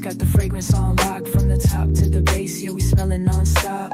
got the fragrance on lock. From the top to the base, yeah, we smell it non-stop.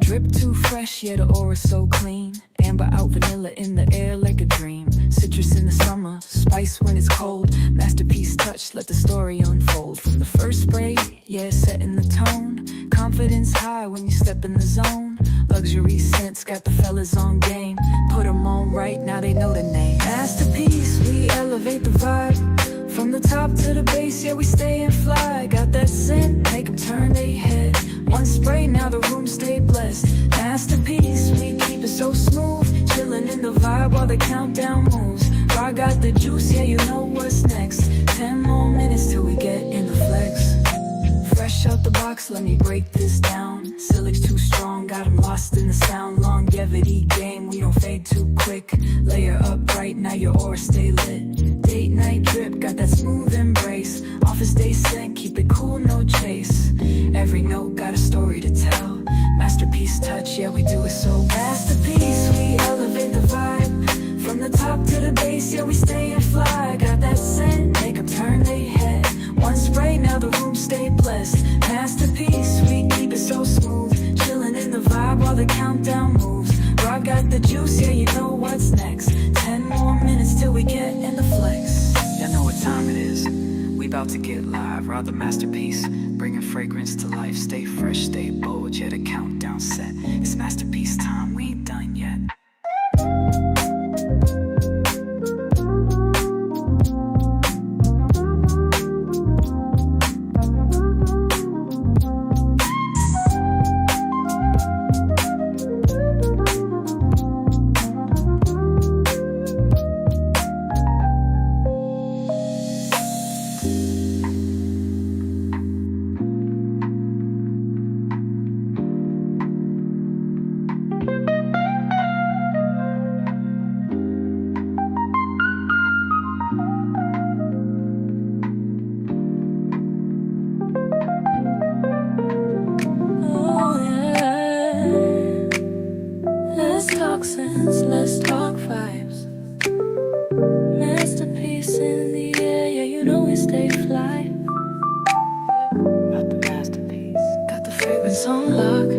Drip too fresh, yeah, the aura so clean. Amber out, vanilla in the air like a dream. Citrus in the summer, spice when it's cold. Masterpiece touch, let the story unfold. From the first spray, yeah, setting the tone. Confidence high when you step in the zone. Luxury scents got the fellas on game. Put them on right, now they know the name. Masterpiece, we elevate the vibe. From the top to the base, yeah, we stay and fly. Got that scent, make them turn their head. One spray, now the room stay blessed. Masterpiece, we keep it so smooth. Chillin' in the vibe while the countdown moves. I got the juice, yeah, you know what's next. 10 more minutes till we get in the flex. Fresh out the box, let me break this down. Silic's too strong, got 'em lost in the sound. Longevity game, we don't fade too quick. Layer up right, now your aura stay lit. Date night drip, got that smooth embrace. Office day scent, keep it cool, no chase. Every note got a story to tell. Masterpiece touch, yeah, we do it so. Masterpiece, we elevate the vibe. From the top to the base, yeah, we stay and fly. Got that scent, make 'em turn their head. One spray, now the room stay blessed. Masterpiece, we keep it so smooth. Chillin' in the vibe while the countdown moves. I got the juice, yeah, you know what's next. 10 more minutes till we get in the flex. Y'all know what time it is. We about to get live, ride the masterpiece. Bringing fragrance to life, stay fresh, stay bold. Yeah, the countdown set. It's masterpiece time, we ain't done yet. Let's talk vibes. Masterpiece in the air, yeah, you know we stay fly. Got the masterpiece, got the fragrance on lock.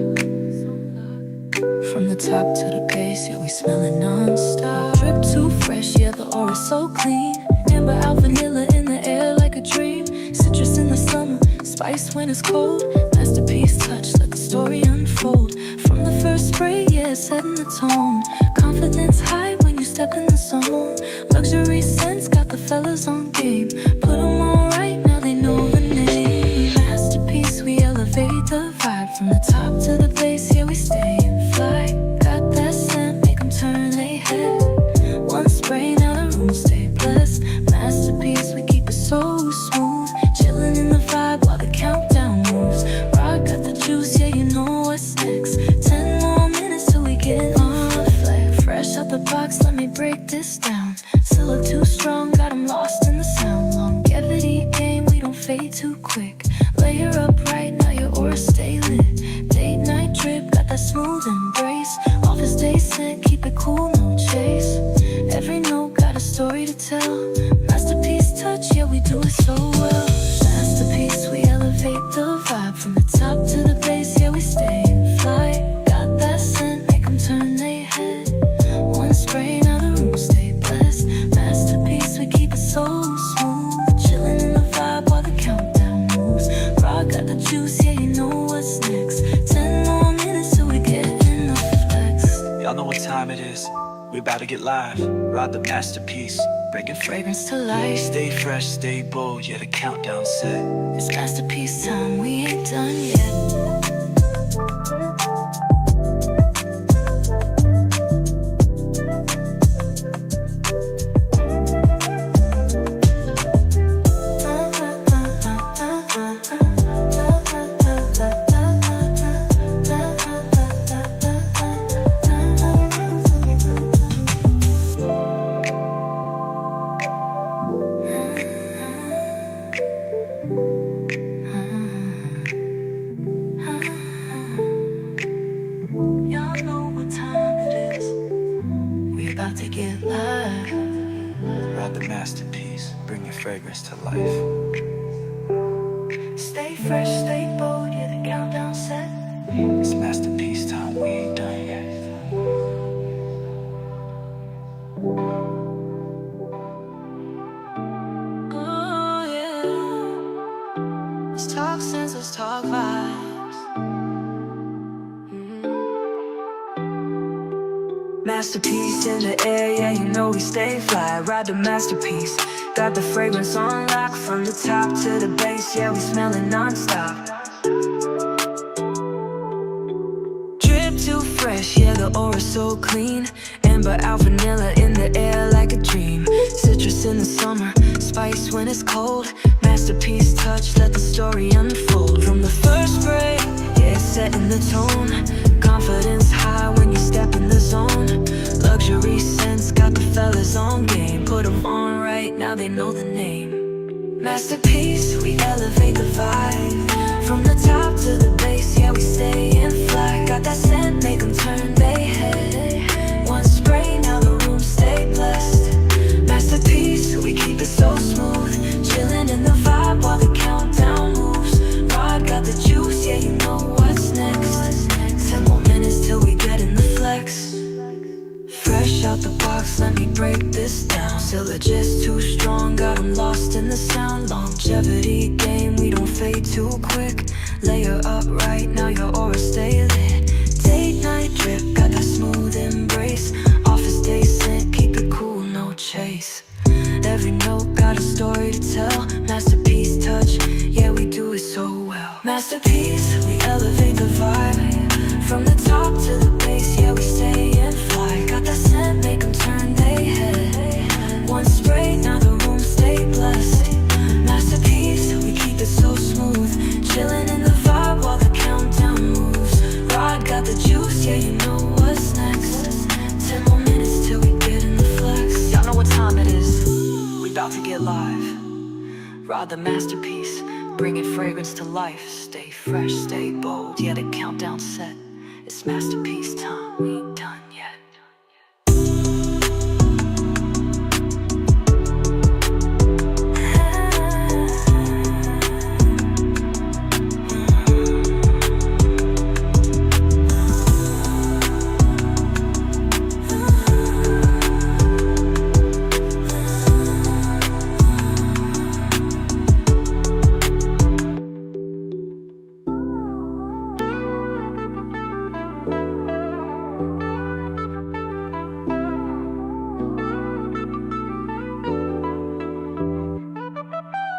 From the top to the base, yeah, we smell it non-stop. Drip too fresh, yeah, the aura so clean. Amber out, vanilla in the air like a dream. Citrus in the summer, spice when it's cold. Masterpiece touch, let the story unfold. From the first spray, yeah, setting the tone. Confidence high when you step in the zone. Luxury scents got the fellas on game. Put 'em on right, now they know the name. Masterpiece, we elevate the vibe. From the top to the base, yeah, we stay and fly. Got that scent, make 'em turn their head. One spray, now the room stay blessed. Masterpiece, we keep it so smooth. Chillin' in the vibe while the countdown moves. Rock got the juice, yeah, you know what's next. 10 more minutes till we get on the flex. Fresh out the box, let me break this down. Still too strong, got 'em lost in the sound. Longevity game, we don't fade too quick. Layer up right, now your aura stay lit. Date night drip, got that smooth embrace. Office day scent, keep it cool, no chase. Every note got a story to tell. Masterpiece touch, yeah, we do it so well. Masterpiece, we elevate the vibe. From the top to the base, yeah, we stay and fly. Got that scent, make 'em turn their head. One spray, now the room stay blessed. Masterpiece, we keep it so smooth. Chillin' in the vibe while the countdown moves. Rock got the juice, yeah, you know what's next. 10 more minutes till we get in the flex. Y'all know what time it is. We about to get live, ride the masterpiece. Bringing fragrance to life, stay fresh, stay bold. Yeah, the countdown set. It's masterpiece time, we ain't done yet. fragrance to life. Stay fresh, stay bold, yeah, the countdown set. It's masterpiece time, we ain't done yet. Oh yeah, let's talk sense, let's talk vibes. Masterpiece in the air, yeah, you know we stay fly. Ride the masterpiece, got the fragrance on lock. From the top to the base, yeah, we smellin' non-stop. Drip too fresh, yeah, the aura's so clean. Amber out vanilla in the air like a dream. Citrus in the summer, spice when it's cold. Masterpiece touch, let the story unfold. From the first spray, yeah, it's setting the tone. Confidence high when you step in the zone. Luxury scents got the fellas on game. Put them on right now, they know the name. Masterpiece, we elevate the vibe. From the top to the base, yeah, we stay in flight. Got that scent, make them turn their head. One spray, now the room stay blessed. Masterpiece, we keep it so smooth. Chillin' in the vibe while the countdown moves. Rod got the juice, yeah, you know what's next. 10 more minutes till we get in the flex. Fresh out the box, let me break this down. Sylogist too strong, got 'em lost in the sound. Longevity game, we don't fade too quick. Layer up right now, your aura stay lit. Date night drip, got that smooth embrace. Office day scent, keep it cool, no chase. Every note got a story to tell. Masterpiece touch, yeah, we do it so well. Masterpiece, we elevate the vibe. From the top to the base, yeah, we stay in flight. Got that scent, make them turn their head. One spray, now the room stay blessed. Masterpiece, we keep it so smooth. Chillin' in the vibe while the countdown moves. Rod got the juice, yeah, you know what's next. 10 more minutes till we get in the flex. Y'all know what time it is. We about to get live. Rod the masterpiece, bringing fragrance to life. Stay fresh, stay bold, yeah, the countdown set. It's masterpiece time, we ain't done yet.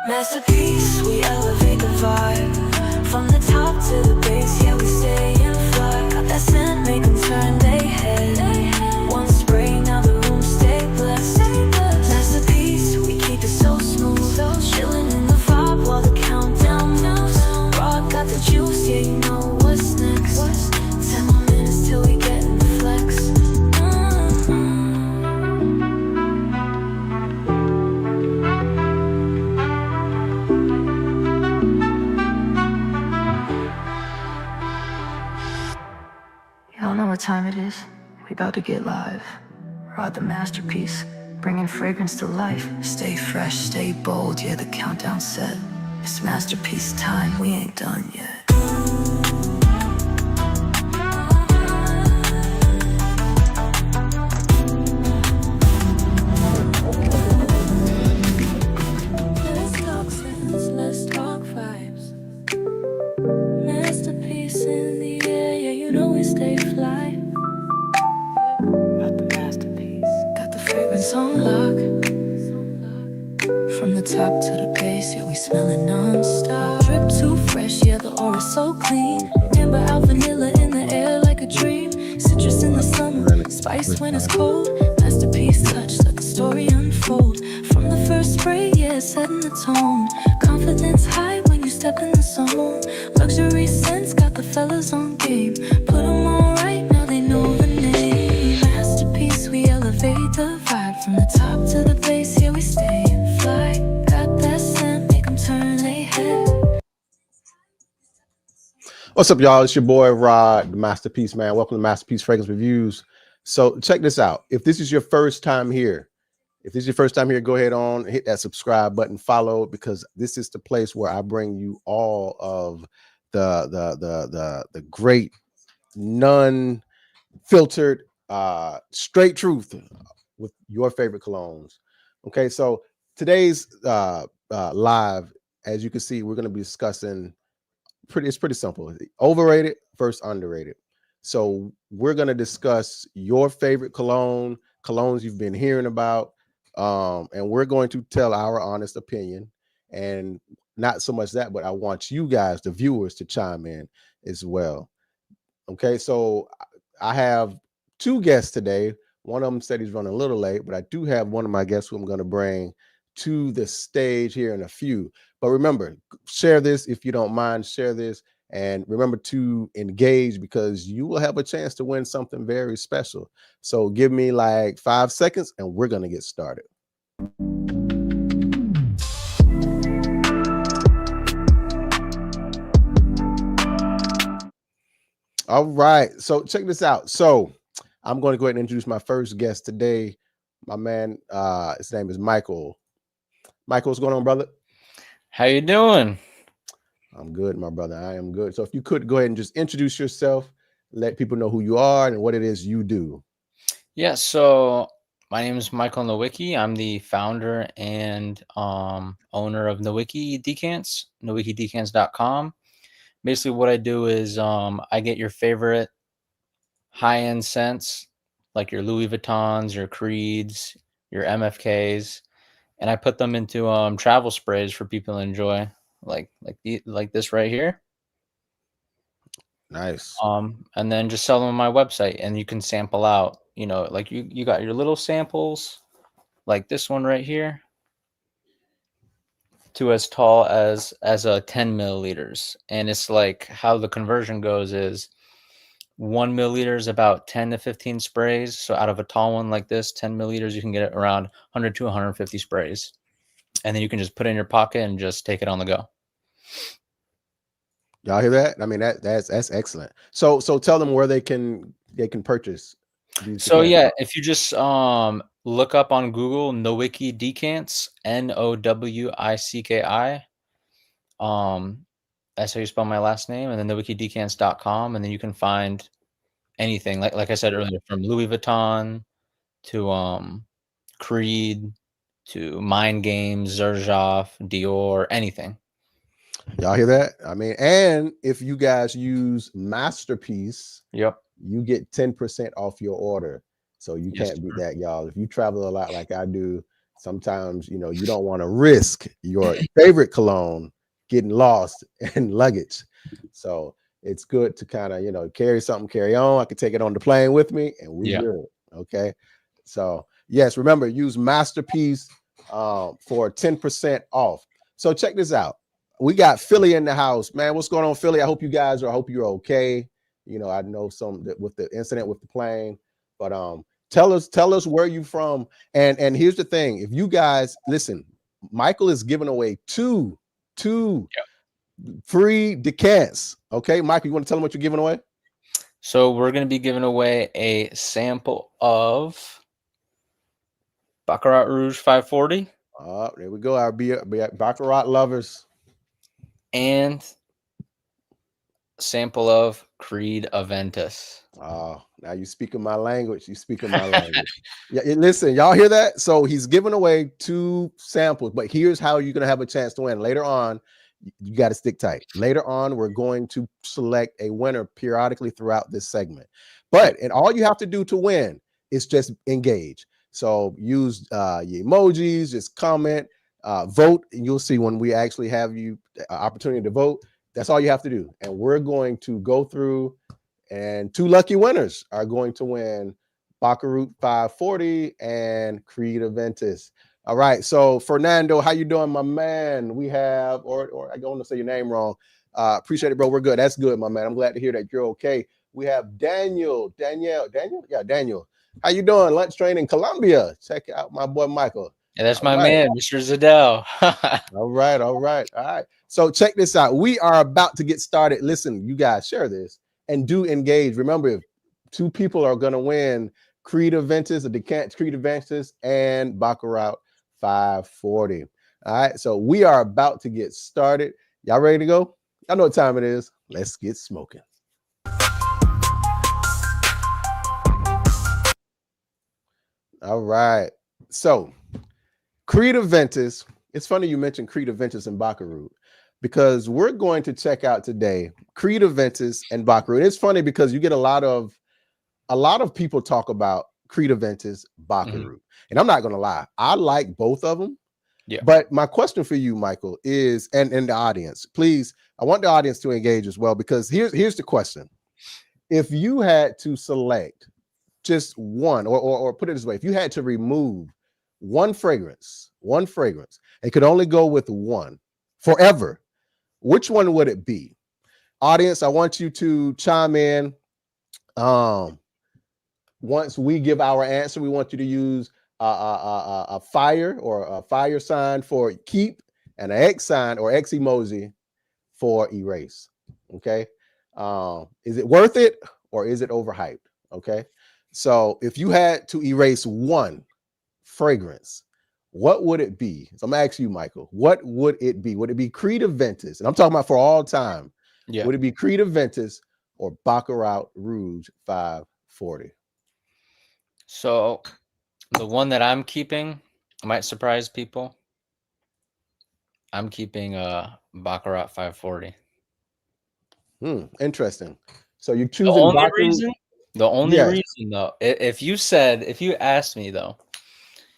Masterpiece, we elevate the vibe. From the top to the base, yeah, we stay in flight. Got that scent, make them turn their head. One spray, now the room stay blessed. Masterpiece, we keep it so smooth. Chillin' in the vibe while the countdown moves. Rod got the juice, yeah, you know what's next. 10 more minutes till we get in the flex. Y'all know what time it is. We about to get live. Rod the masterpiece, bringing fragrance to life. Stay fresh, stay bold, yeah, the countdown set. It's masterpiece time, we ain't done yet. Let's talk sense, let's talk vibes. Masterpiece in the air, yeah, you know we stay fly. Got the masterpiece, got the fragrance on lock. From the top to the base, yeah, we smellin' non-stop. Drip too fresh, yeah, the aura's so clean. Amber out vanilla in the air like a dream. Citrus in the summer, spice when it's cold. Masterpiece touch, let the story unfold. From the first spray, yeah, it's setting the tone. Confidence high when you step in the zone. Luxury scents got the fellas on game. Put them on right now, they know the name. Masterpiece, we elevate the vibe. From the top to the base, yeah, we stay in flight. Got that scent, make them turn their head. What's up, y'all? It's your boy Rod, the Masterpiece Man. Welcome to Masterpiece Fragrance Reviews. So check this out. If this is your first time here, If this is your first time here, go ahead on, hit that subscribe button, follow, because this is the place where I bring you all of the great, non-filtered, straight truth with your favorite colognes. Okay, so today's live, as you can see, we're going to be discussing it's pretty simple. Overrated versus underrated. So we're going to discuss your favorite colognes you've been hearing about, and we're going to tell our honest opinion. And not so much that, but I want you guys, the viewers, to chime in as well. Okay, so I have two guests today. One of them said he's running a little late, but I do have one of my guests who I'm going to bring to the stage here in a few. But remember, share this if you don't mind, share this. And remember to engage, because you will have a chance to win something very special. So give me like 5 seconds and we're going to get started. All right. So check this out. So I'm going to go ahead and introduce my first guest today. My man, his name is Michael. Michael, what's going on, brother? How you doing? I'm good, my brother. I am good. So if you could go ahead and just introduce yourself, let people know who you are and what it is you do. Yeah, so my name is Michael Nowicki. I'm the founder and owner of Nowicki Decants, NowickiDecants.com. Basically, what I do is I get your favorite high-end scents, like your Louis Vuittons, your Creeds, your MFKs, and I put them into travel sprays for people to enjoy, like this right here. Nice. And then just sell them on my website, and you can sample out, you know, like you got your little samples, like this one right here, to as tall as a 10 milliliters. And it's like how the conversion goes is 1 milliliter is about 10 to 15 sprays. So out of a tall one like this, 10 milliliters, you can get around 100 to 150 sprays. And then you can just put it in your pocket and just take it on the go. Y'all hear that? I mean, that's excellent. So tell them where they can purchase these. So yeah, if you just look up on Google Nowicki Decants, Nowicki. That's how you spell my last name, and then NowickiDecants.com, and then you can find anything, like I said earlier, from Louis Vuitton to Creed to Mind Games, Xerjoff, Dior, anything. Y'all hear that? I mean, and if you guys use Masterpiece, Yep, you get 10% off your order. So you can't beat that, y'all. If you travel a lot like I do, sometimes, you know, you don't want to risk your favorite cologne getting lost in luggage. So it's good to kind of, you know, carry something, carry on. I can take it on the plane with me and we're good. Okay. So yes, remember, use Masterpiece for 10% off. So check this out. We got Philly in the house, man. What's going on, Philly? I hope you guys are. I hope you're okay. You know, I know some with the incident with the plane, but tell us where you from. And here's the thing: if you guys listen, Michael is giving away two free decants. Okay, Michael, you want to tell them what you're giving away? So we're going to be giving away a sample of Baccarat Rouge 540. There we go. Our Baccarat lovers. And sample of Creed Aventus. Oh, now you speaking my language. You speaking my language. Yeah, listen, y'all hear that? So he's giving away 2 samples, but here's how you're gonna have a chance to win. Later on, you got to stick tight. Later on, we're going to select a winner periodically throughout this segment. But and all you have to do to win is just engage. So use your emojis, just comment, vote, and you'll see when we actually have you opportunity to vote. That's all you have to do. And we're going to go through, and 2 lucky winners are going to win Baccarat 540 and Creed Aventus. All right. So Fernando, how you doing, my man? We have, or I don't want to say your name wrong. Appreciate it, bro. We're good. That's good, my man. I'm glad to hear that you're okay. We have Daniel. Yeah, Daniel. How you doing? Lunch train in Colombia. Check out my boy Michael. Yeah, that's my man, Mr. Zadell. All right. So check this out. We are about to get started. Listen, you guys, share this and do engage. Remember, if 2 people are going to win Creed Aventus, the Decants Creed Aventus, and Baccarat 540. All right, so we are about to get started. Y'all ready to go? I know what time it is. Let's get smoking. All right. So Creed Aventus. It's funny you mentioned Creed Aventus and Baccarat because we're going to check out today Creed Aventus and Baccarat. It's funny because you get a lot of people talk about Creed Aventus, Baccarat, and I'm not going to lie, I like both of them. Yeah. But my question for you, Michael, is and the audience, please, I want the audience to engage as well because here's the question: if you had to select just one, or put it this way, if you had to remove one fragrance, and could only go with one forever, which one would it be? Audience, I want you to chime in. Once we give our answer, we want you to use a fire or a fire sign for keep and an X sign or X emoji for erase. Okay. Is it worth it or is it overhyped? Okay. So if you had to erase one fragrance, what would it be? So I'm gonna ask you, Michael, what would it be? Would it be Creed Aventus? And I'm talking about for all time. Yeah. Would it be Creed Aventus or Baccarat Rouge 540? So the one that I'm keeping might surprise people. I'm keeping Baccarat 540. Interesting. So you're The choosing only Baccarat. reason, Yes. reason though, if you asked me though,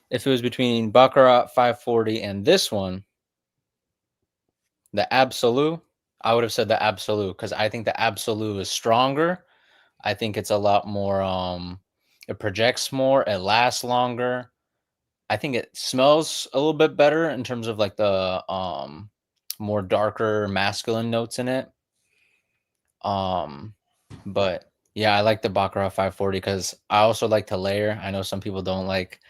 if it was between Baccarat 540 and this one, the Absolute, I would have said the Absolute because I think the Absolute is stronger. I think it's a lot more, it projects more, it lasts longer. I think it smells a little bit better in terms of like the more darker masculine notes in it. But yeah, I like the Baccarat 540 because I also like to layer. I know some people don't like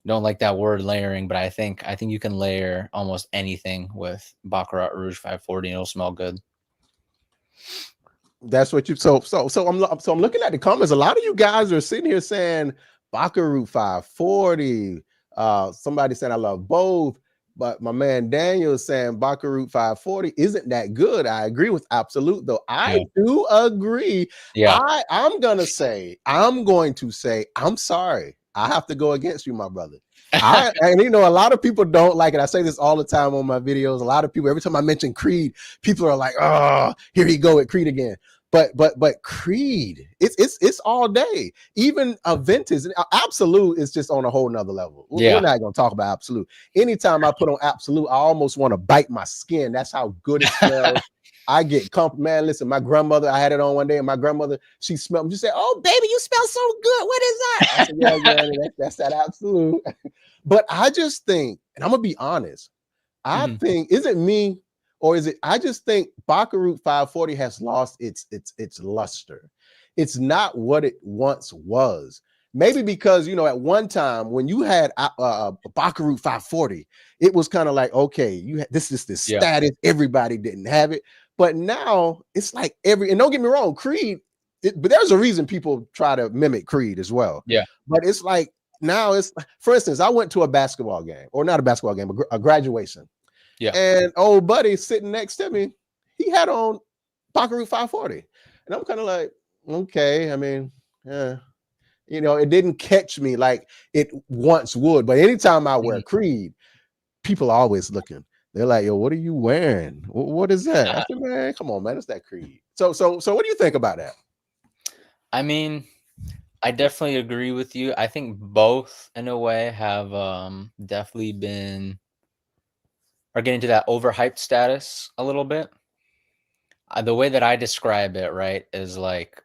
that word layering, but I think you can layer almost anything with Baccarat Rouge 540 and it'll smell good. That's what you so I'm looking at the comments. A lot of you guys are sitting here saying Baccarat 540. Somebody said I love both, but my man Daniel is saying Baccarat 540 isn't that good. I agree with Absolute though. I do agree. Yeah. I'm going to say I'm sorry. I have to go against you, my brother. And you know, a lot of people don't like it. I say this all the time on my videos. A lot of people, every time I mention Creed, people are like, "Oh, here he go with Creed again." But Creed, it's all day. Even Aventus, Absolute is just on a whole nother level. We're not gonna talk about Absolute. Anytime I put on Absolute, I almost want to bite my skin. That's how good it smells. I get man. Listen, my grandmother, I had it on one day, and my grandmother, she smelled. She said, "Oh, baby, you smell so good. What is that?" I said, "Yeah, Granny, that's that Absolute." But I just think, and I'm gonna be honest, I think, is it me or is it? I just think Baccarat 540 has lost its luster. It's not what it once was. Maybe because, you know, at one time when you had Baccarat 540, it was kind of like, okay, you had this status. Everybody didn't have it. But now it's like and don't get me wrong, Creed, but there's a reason people try to mimic Creed as well. Yeah. But it's like now for instance, I went to a basketball game, or not a basketball game, a graduation. Yeah. And old buddy sitting next to me, he had on Baccarat 540. And I'm kind of like, okay, I mean, you know, it didn't catch me like it once would. But anytime I wear Creed, people are always looking. They're like, "Yo, what are you wearing? What is that?" I said, "Man, come on, man, it's that Creed." So what do you think about that? I mean, I definitely agree with you. I think both, in a way, have definitely are getting to that overhyped status a little bit. The way that I describe it, right, is like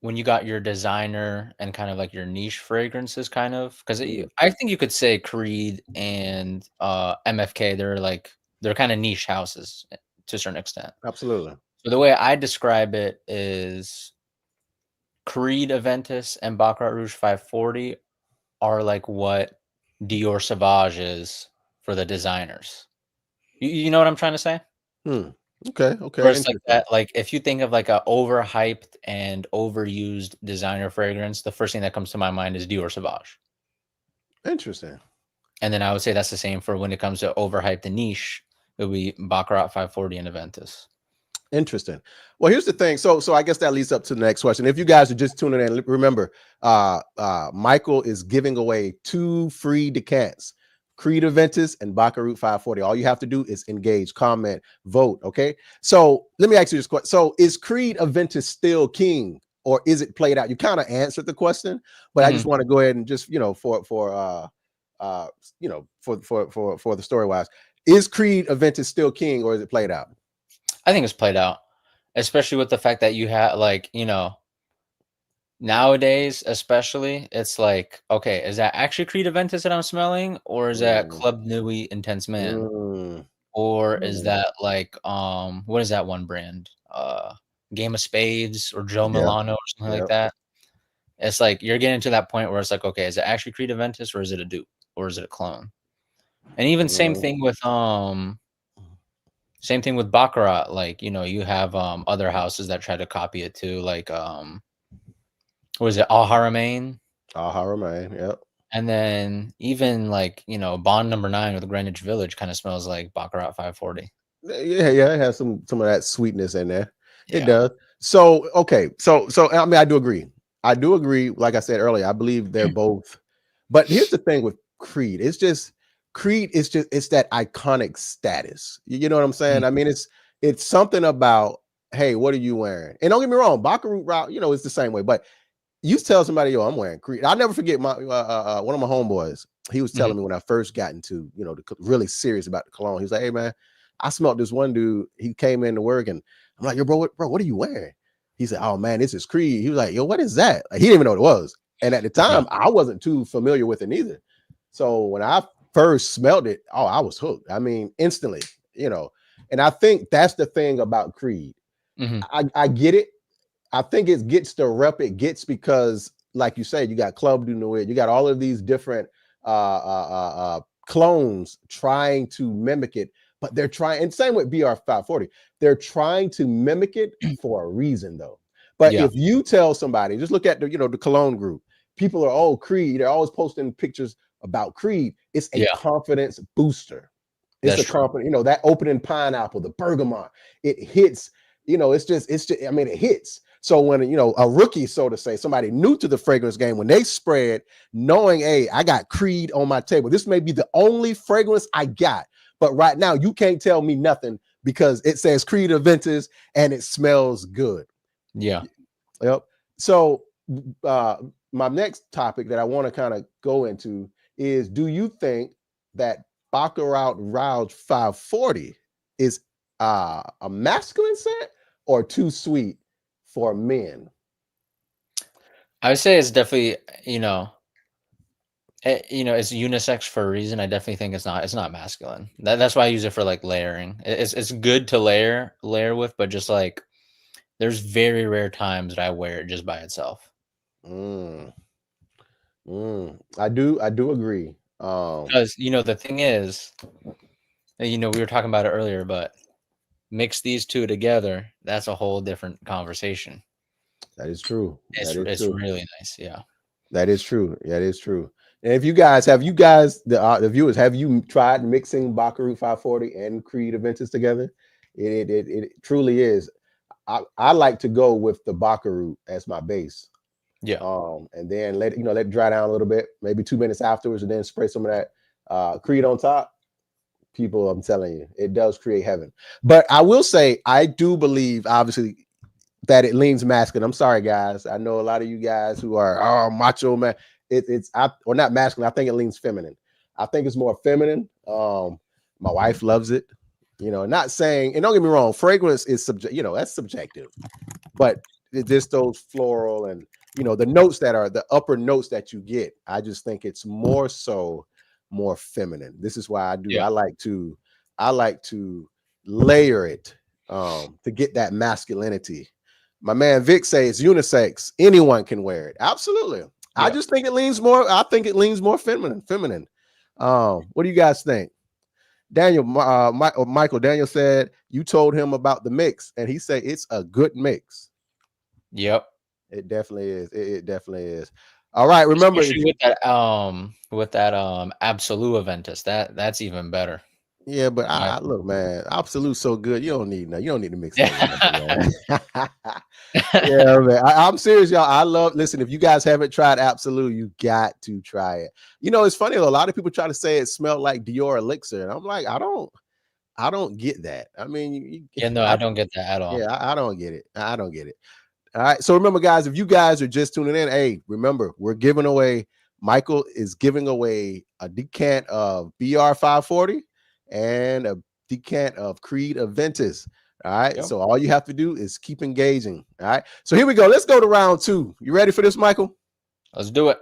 when you got your designer and kind of like your niche fragrances, kind of, because I think you could say Creed and MFK, they're kind of niche houses to a certain extent. Absolutely. So the way I describe it is Creed Aventus and Baccarat Rouge 540 are like what Dior Sauvage is for the designers. You know what I'm trying to say? Okay, Or okay, it's like interesting. that, like, if you think of, like, a overhyped and overused designer fragrance, the first thing that comes to my mind is Dior Sauvage. Interesting. And then I would say that's the same for when it comes to overhyped and niche, it would be Baccarat 540 and Aventus. Interesting. Well, here's the thing. So I guess that leads up to the next question. If you guys are just tuning in, remember, Michael is giving away 2 free decants, Creed Aventus and Baccarat 540. All you have to do is engage, comment, vote. Okay. So let me ask you this question. So is Creed Aventus still king, or is it played out? You kind of answered the question, but I just want to go ahead and just, for the story wise, is Creed Aventus still king, or is it played out? I think it's played out, especially with the fact that you have, like, nowadays, especially, it's like, okay, is that actually Creed Aventus that I'm smelling, or is that Mm, Club Nui Intense Man, mm, or is mm. that like what is that one brand? Game of Spades or Joe Yeah, Milano or something like yeah. that. It's like you're getting to that point where it's like, okay, is it actually Creed Aventus, or is it a dupe, or is it a clone? And even Mm, same thing with Baccarat. Like, you have other houses that try to copy it too, like what is it, Al Haramain? Haramain, yep. And then even like, Bond Number 9 with Greenwich Village kind of smells like Baccarat 540. Yeah, it has some of that sweetness in there. It Yeah. does. So okay, so I mean, I do agree. I do agree. Like I said earlier, I believe they're both. But here's the thing with Creed. It's just Creed. It's that iconic status. You know what I'm saying? I mean, it's something about, hey, what are you wearing? And don't get me wrong, Baccarat route, it's the same way. But you tell somebody, yo, I'm wearing Creed. I'll never forget my one of my homeboys. He was telling me when I first got into, really serious about the cologne. He was like, hey man, I smelled this one dude. He came into work and I'm like, yo, bro, what are you wearing? He said, oh man, this is Creed. He was like, yo, what is that? Like, he didn't even know what it was. And at the Yeah. time, I wasn't too familiar with it either. So when I first smelled it, oh, I was hooked. I mean, instantly, and I think that's the thing about Creed. I get it. I think it gets the rep it gets because, like you said, you got Club du Nuit, you got all of these different clones trying to mimic it, but they're trying, and same with BR 540, they're trying to mimic it for a reason, though. But Yeah. if you tell somebody, just look at the Cologne group, people are, oh, Creed, they're always posting pictures about Creed. It's a Yeah. confidence booster. It's That's a true. confident, that opening pineapple, the bergamot, it hits. It's just, I mean, it hits. So when, a rookie, so to say, somebody new to the fragrance game, when they spread, knowing, hey, I got Creed on my table, this may be the only fragrance I got, but right now you can't tell me nothing because it says Creed Aventus and it smells good. Yeah. Yep. So my next topic that I want to kind of go into is, do you think that Baccarat Rouge 540 is a masculine scent or too sweet for men? I would say it's definitely, it's unisex for a reason. I definitely think it's not masculine. That's why I use it for like layering. It's good to layer with, but just like there's very rare times that I wear it just by itself. I do agree. Because the thing is, we were talking about it earlier, but mix these two together, that's a whole different conversation. That is true. It's really nice. Yeah. That is true. That is true. And if the viewers, have you tried mixing Baccarat 540 and Creed Aventus together? It truly is. I like to go with the Baccarat as my base. Yeah. And then let it dry down a little bit, maybe 2 minutes afterwards, and then spray some of that Creed on top. People, I'm telling you, it does create heaven. But I will say, I do believe, obviously, that it leans masculine. I'm sorry, guys. I know a lot of you guys who are macho man. Or not masculine. I think it leans feminine. I think it's more feminine. My wife loves it. Not saying, and don't get me wrong, fragrance is that's subjective. But it's just those floral and the notes that are the upper notes that you get. I just think it's more feminine. This is why Yeah. I like to layer it to get that masculinity. My man Vic says unisex, anyone can wear it. Absolutely. Yeah. I just think it leans more feminine. What do you guys think? Daniel, Michael, Daniel said you told him about the mix, and he said it's a good mix. Yep. It definitely is. It definitely is. All right. Remember, especially with that Absolute Aventus, that's even better. yeah, but Yeah. I look, man, Absolute's so good. You don't need to mix it up, man. Yeah, man. I'm serious, y'all. I love. Listen, if you guys haven't tried Absolute, you got to try it. You know, it's funny though. A lot of people try to say it smelled like Dior Elixir, and I'm like, I don't get that. I mean, Yeah, no, I don't get that at all. yeah, I don't get it. I don't get it. All right. So remember, guys, if you guys are just tuning in, hey, remember, we're giving away. Michael is giving away a decant of BR 540 and a decant of Creed Aventus. All right. Yep. So all you have to do is keep engaging. All right. So here we go. Let's go to round 2. You ready for this, Michael? Let's do it.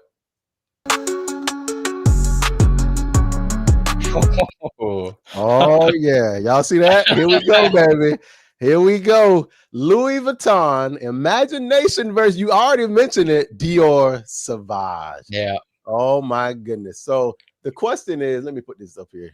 Oh, yeah. Y'all see that? Here we go, baby. Here we go. Louis Vuitton, Imagination versus, you already mentioned it, Dior Sauvage. Yeah. Oh, my goodness. So the question is, let me put this up here.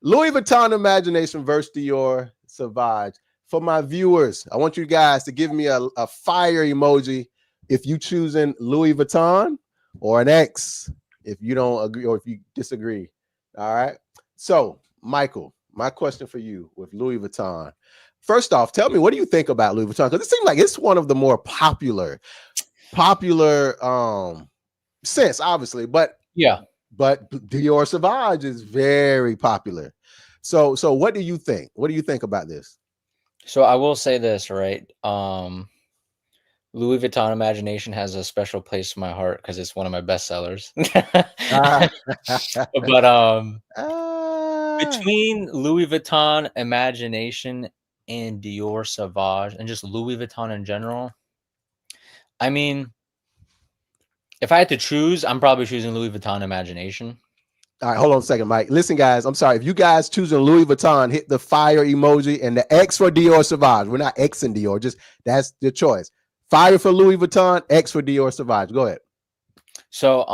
Louis Vuitton Imagination versus Dior Sauvage. For my viewers, I want you guys to give me a fire emoji if you choosing Louis Vuitton, or an X if you don't agree or if you disagree. All right. So, Michael, my question for you with Louis Vuitton. First off, tell me, what do you think about Louis Vuitton? Because it seems like it's one of the more popular scents, obviously, but yeah. But Dior Sauvage is very popular. So what do you think? What do you think about this? So I will say this, right? Louis Vuitton Imagination has a special place in my heart because it's one of my best sellers. But between Louis Vuitton Imagination and Dior Sauvage and just Louis Vuitton in general, I mean, if I had to choose, I'm probably choosing Louis Vuitton Imagination. All right, hold on a second, Mike. Listen, guys, I'm sorry. If you guys choosing Louis Vuitton, hit the fire emoji and the X for Dior Sauvage. We're not Xing Dior, just that's the choice. Fire for Louis Vuitton, X for Dior Sauvage. Go ahead. So,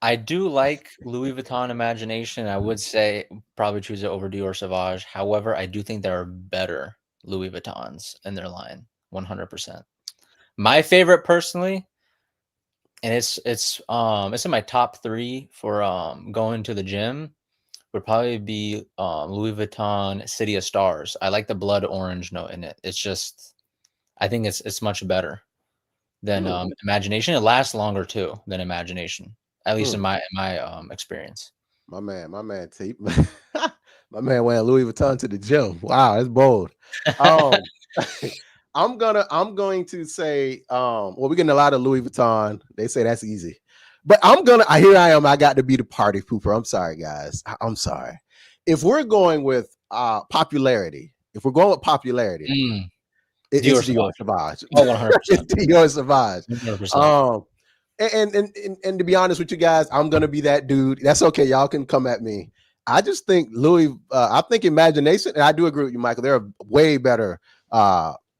I do like Louis Vuitton Imagination. I would say probably choose it over Dior Sauvage. However, I do think there are better Louis Vuittons in their line, 100%. My favorite personally, and it's in my top 3 for going to the gym, would probably be Louis Vuitton City of Stars. I like the blood orange note in it. It's just, I think it's much better than Imagination. It lasts longer too than Imagination, at least in my experience. My man, my man wearing Louis Vuitton to the gym. Wow, that's bold. I'm going to say, well, we're getting a lot of Louis Vuitton. They say that's easy, but here I am. I got to be the party pooper. I'm sorry, guys. I'm sorry. If we're going with popularity, it's Dior Sauvage. Oh, 100%. It's Dior Sauvage. 100%. And to be honest with you guys, I'm gonna be that dude. That's okay. Y'all can come at me. I just think I think Imagination, and I do agree with you, Michael. They're way better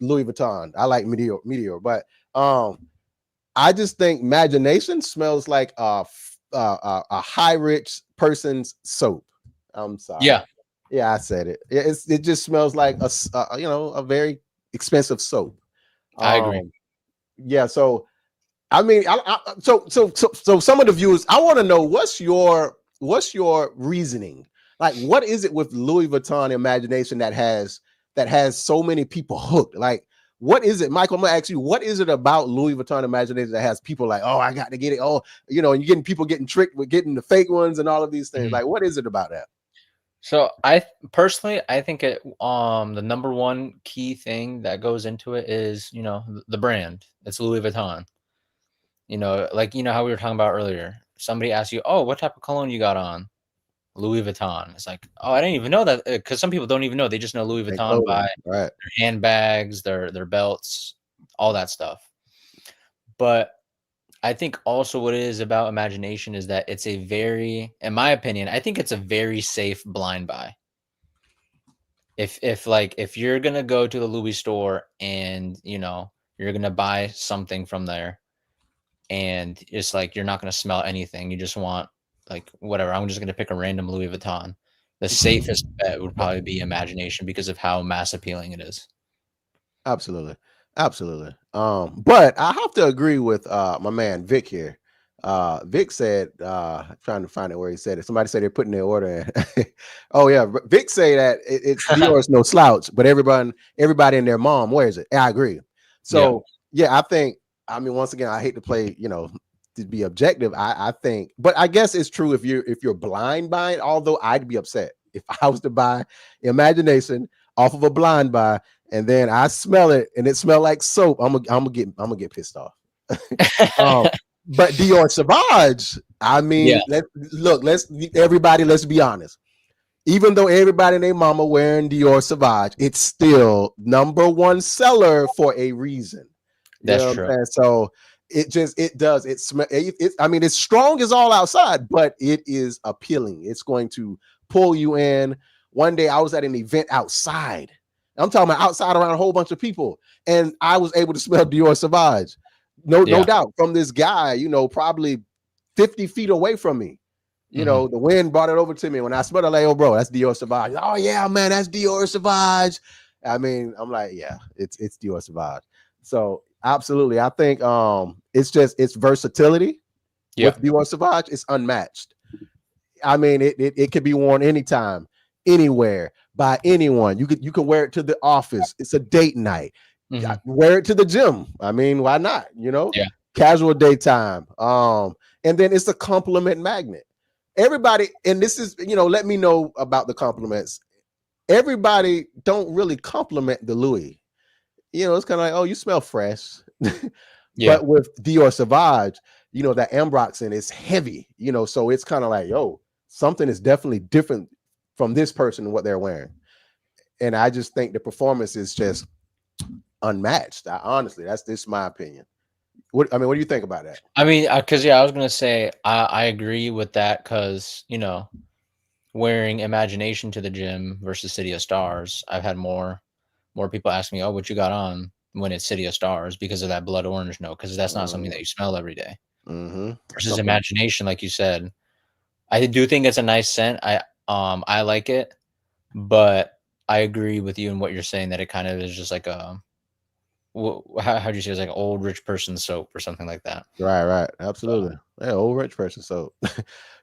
Louis Vuitton. I like Meteor, but I just think Imagination smells like a high rich person's soap. I'm sorry. Yeah, I said it. It just smells like a very expensive soap. I agree. Yeah, so I mean, so some of the viewers, I want to know what's your reasoning? Like, what is it with Louis Vuitton Imagination that has so many people hooked? Like, what is it, Michael? I'm gonna ask you, what is it about Louis Vuitton Imagination that has people like, oh, I got to get it? Oh, and you're getting people getting tricked with getting the fake ones and all of these things. Like, what is it about that? So I personally think it the number one key thing that goes into it is the brand. It's Louis Vuitton. Like how we were talking about earlier. Somebody asks you, "Oh, what type of cologne you got on?" Louis Vuitton. It's like, oh, I didn't even know that, because some people don't even know. They just know Louis Vuitton by their handbags, their belts, all that stuff. But I think also what it is about Imagination is that it's in my opinion, I think it's a very safe blind buy. If you're gonna go to the Louis store and you're gonna buy something from there, and it's like you're not gonna smell anything, you just want like whatever, I'm just gonna pick a random Louis Vuitton. The safest bet would probably be Imagination because of how mass appealing it is. Absolutely. Absolutely. But I have to agree with my man Vic here. Vic said, trying to find it where he said it. Somebody said they're putting their order in. Oh, yeah. Vic say that it's Dior's no slouch, but everybody and their mom wears it. I agree. So yeah, I mean, once again, I hate to play, to be objective. I think, but I guess it's true if you're blind buying, although I'd be upset if I was to buy Imagination off of a blind buy and then I smell it and it smelled like soap. I'm gonna get pissed off. But Dior Sauvage, I mean, let's be honest. Even though everybody and their mama wearing Dior Sauvage, it's still #1 seller for a reason. That's true. And so I mean, it's strong as all outside, but it is appealing. It's going to pull you in. One day I was at an event outside. I'm talking about outside around a whole bunch of people, and I was able to smell Dior Sauvage. No doubt, from this guy, probably 50 feet away from me. The wind brought it over to me. When I smelled it, like, oh, bro, that's Dior Sauvage. Oh, yeah, man, that's Dior Sauvage. I mean, I'm like, yeah, it's Dior Sauvage. So absolutely, I think it's versatility with Dior Sauvage. It's unmatched. I mean, it could be worn anytime, anywhere, by anyone. You can wear it to the office. It's a date night. Wear it to the gym. I mean, why not? Casual daytime. And then it's a compliment magnet. Everybody, and this is, let me know about the compliments. Everybody don't really compliment the Louis. It's kind of like, oh, you smell fresh. But with Dior Sauvage, that ambroxan is heavy, so it's kind of like, yo, something is definitely different from this person and what they're wearing. And I just think the performance is just unmatched. Honestly, that's just my opinion. What do you think about that? I mean, because I was gonna say I agree with that because wearing Imagination to the gym versus City of Stars, I've had more people ask me, "Oh, what you got on?" when it's City of Stars because of that blood orange note, because that's not something that you smell every day. Versus Imagination, like you said, I do think it's a nice scent. I like it, but I agree with you in what you're saying that it kind of is just like a how do you say it's like old rich person soap or something like that. Right. Absolutely. Yeah, old rich person soap.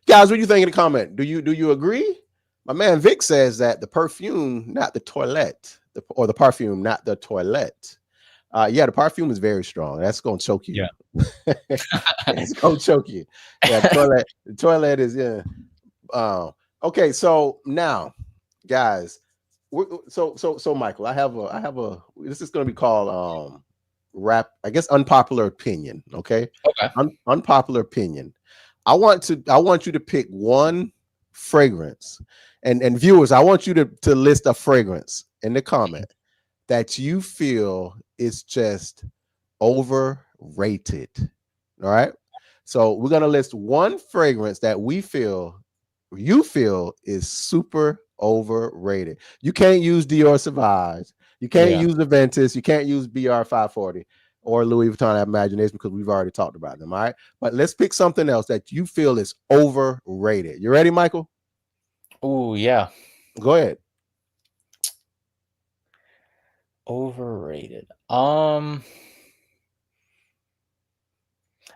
Guys, what do you think in the comment? Do you agree? My man Vic says that the perfume, not the toilette, or the perfume, not the toilette. Yeah, the perfume is very strong. That's gonna choke you. Yeah, it's gonna choke you. Yeah, the toilet is okay. So now, guys, so Michael, I have a. This is gonna be called I guess unpopular opinion. Okay. Unpopular opinion. I want you to pick one fragrance, and viewers, I want you to list a fragrance in the comment that you feel is just overrated. All right. So we're gonna list one fragrance that you feel is super overrated. You can't use Dior Sauvage. You can't use Aventus. You can't use BR 540 or Louis Vuitton Imagination because we've already talked about them. All right. But let's pick something else that you feel is overrated. You ready, Michael? Oh, yeah. Go ahead. Overrated.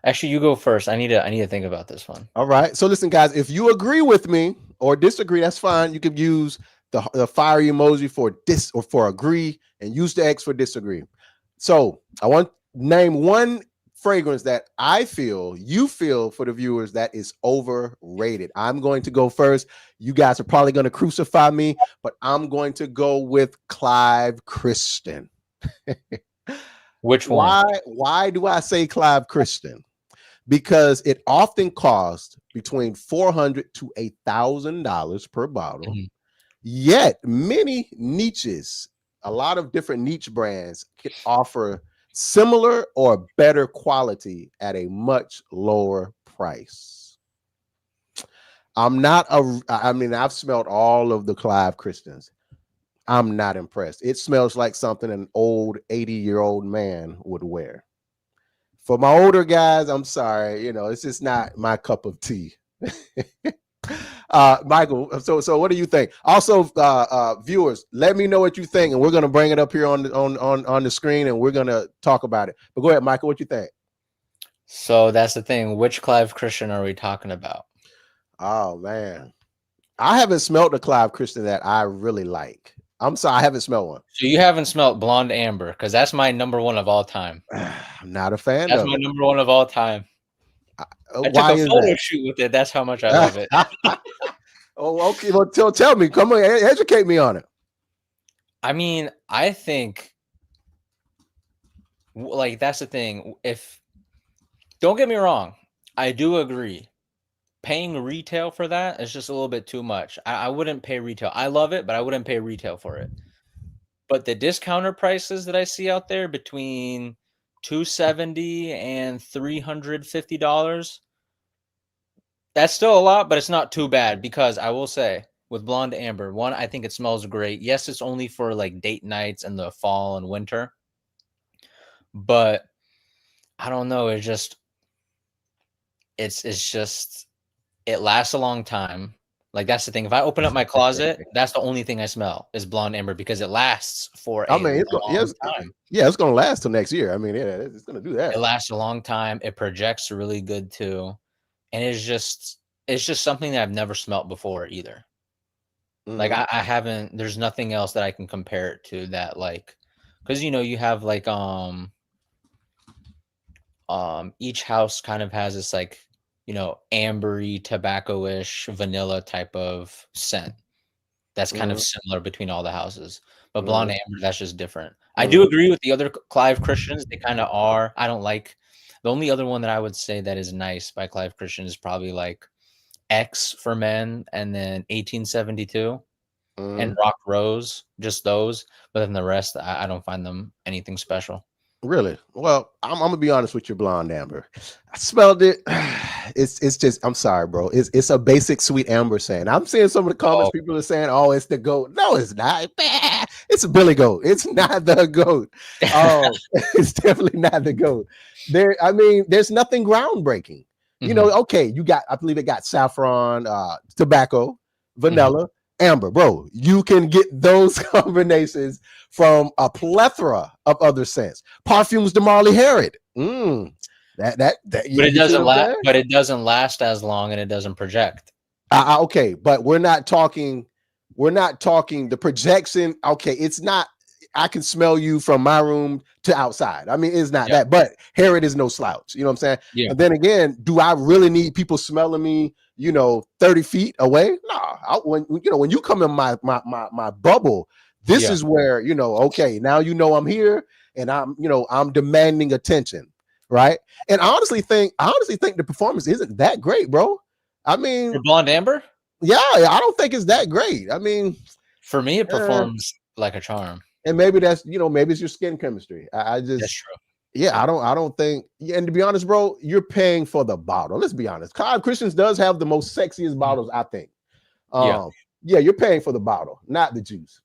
Actually, you go first. I need to think about this one. All right. So listen, guys, if you agree with me or disagree, that's fine. You can use the fire emoji for dis or for agree, and use the X for disagree. So I want to name one fragrance that you feel for the viewers that is overrated. I'm going to go first. You guys are probably going to crucify me, but I'm going to go with Clive Christian. Which one? Why do I say Clive Christian? Because it often costs between $400 to $1,000 per bottle. Yet many niches, a lot of different niche brands can offer similar or better quality at a much lower price. I mean, I've smelled all of the Clive Christians. I'm not impressed. It smells like something an old 80-year-old man would wear. For my older guys, I'm sorry, it's just not my cup of tea. Michael, so what do you think? Also, viewers, let me know what you think, and we're gonna bring it up here on the screen, and we're gonna talk about it. But go ahead, Michael, what you think? So that's the thing. Which Clive Christian are we talking about? Oh man, I haven't smelled the Clive Christian that I really like. I'm sorry, I haven't smelled one. So you haven't smelled Blonde Amber, because that's my #1 of all time. I'm not a fan That's of my it. #1 of all time. I took Why a is photo that? shoot with it. That's how much I love it. Oh, okay. Well, tell me. Come on, educate me on it. I mean, I think, like, that's the thing. Don't get me wrong, I do agree. Paying retail for that is just a little bit too much. I wouldn't pay retail. I love it, but I wouldn't pay retail for it. But the discounter prices that I see out there between $270 and $350, that's still a lot, but it's not too bad, because I will say with Blonde Amber, one, I think it smells great. Yes, it's only for like date nights in the fall and winter, but I don't know. It's just it lasts a long time. Like, that's the thing. If I open up my closet, that's the only thing I smell is Blonde Amber, because it lasts for a long time. Yeah, it's gonna last till next year. I mean, yeah, it's gonna do that. It lasts a long time. It projects really good too, and it's just something that I've never smelt before either. Like, I haven't. There's nothing else that I can compare it to that, like, because you have like each house kind of has this, like, ambery, tobacco-ish, vanilla type of scent that's kind of similar between all the houses. But Blonde Amber, that's just different. I do agree with the other Clive Christians. They kind of are. I don't like the only other one that I would say that is nice by Clive Christian is probably like X for Men, and then 1872 and Rock Rose, just those. But then the rest, I don't find them anything special. Really? Well, I'm gonna be honest with you, Blonde Amber. I smelled it. It's just, I'm sorry, bro. It's a basic sweet amber scent. I'm seeing some of the comments. People are saying, "Oh, it's the goat." No, it's not. It's a Billy Goat. It's not the goat. Oh, it's definitely not the goat. I mean, there's nothing groundbreaking. Okay, you got, I believe it got saffron, tobacco, vanilla, amber, bro. You can get those combinations from a plethora of other scents. Parfums de Marley Harrod. But it doesn't last. But it doesn't last as long, and it doesn't project. Okay, but we're not talking the projection. Okay, it's not. I can smell you from my room to outside. I mean, it's not that. But Harrod is no slouch. You know what I'm saying? Yeah. And then again, do I really need people smelling me, 30 feet away? No. When you come in my bubble, this is where, okay, now I'm here, and I'm demanding attention, right? And I honestly think the performance isn't that great, bro. I mean, for Blonde Amber, yeah, I don't think it's that great. I mean, for me, it performs like a charm. And maybe that's, maybe it's your skin chemistry. I just, that's true. Yeah, I don't think. And to be honest, bro, you're paying for the bottle. Let's be honest. Clive Christians does have the most sexiest bottles, I think. Yeah, you're paying for the bottle, not the juice.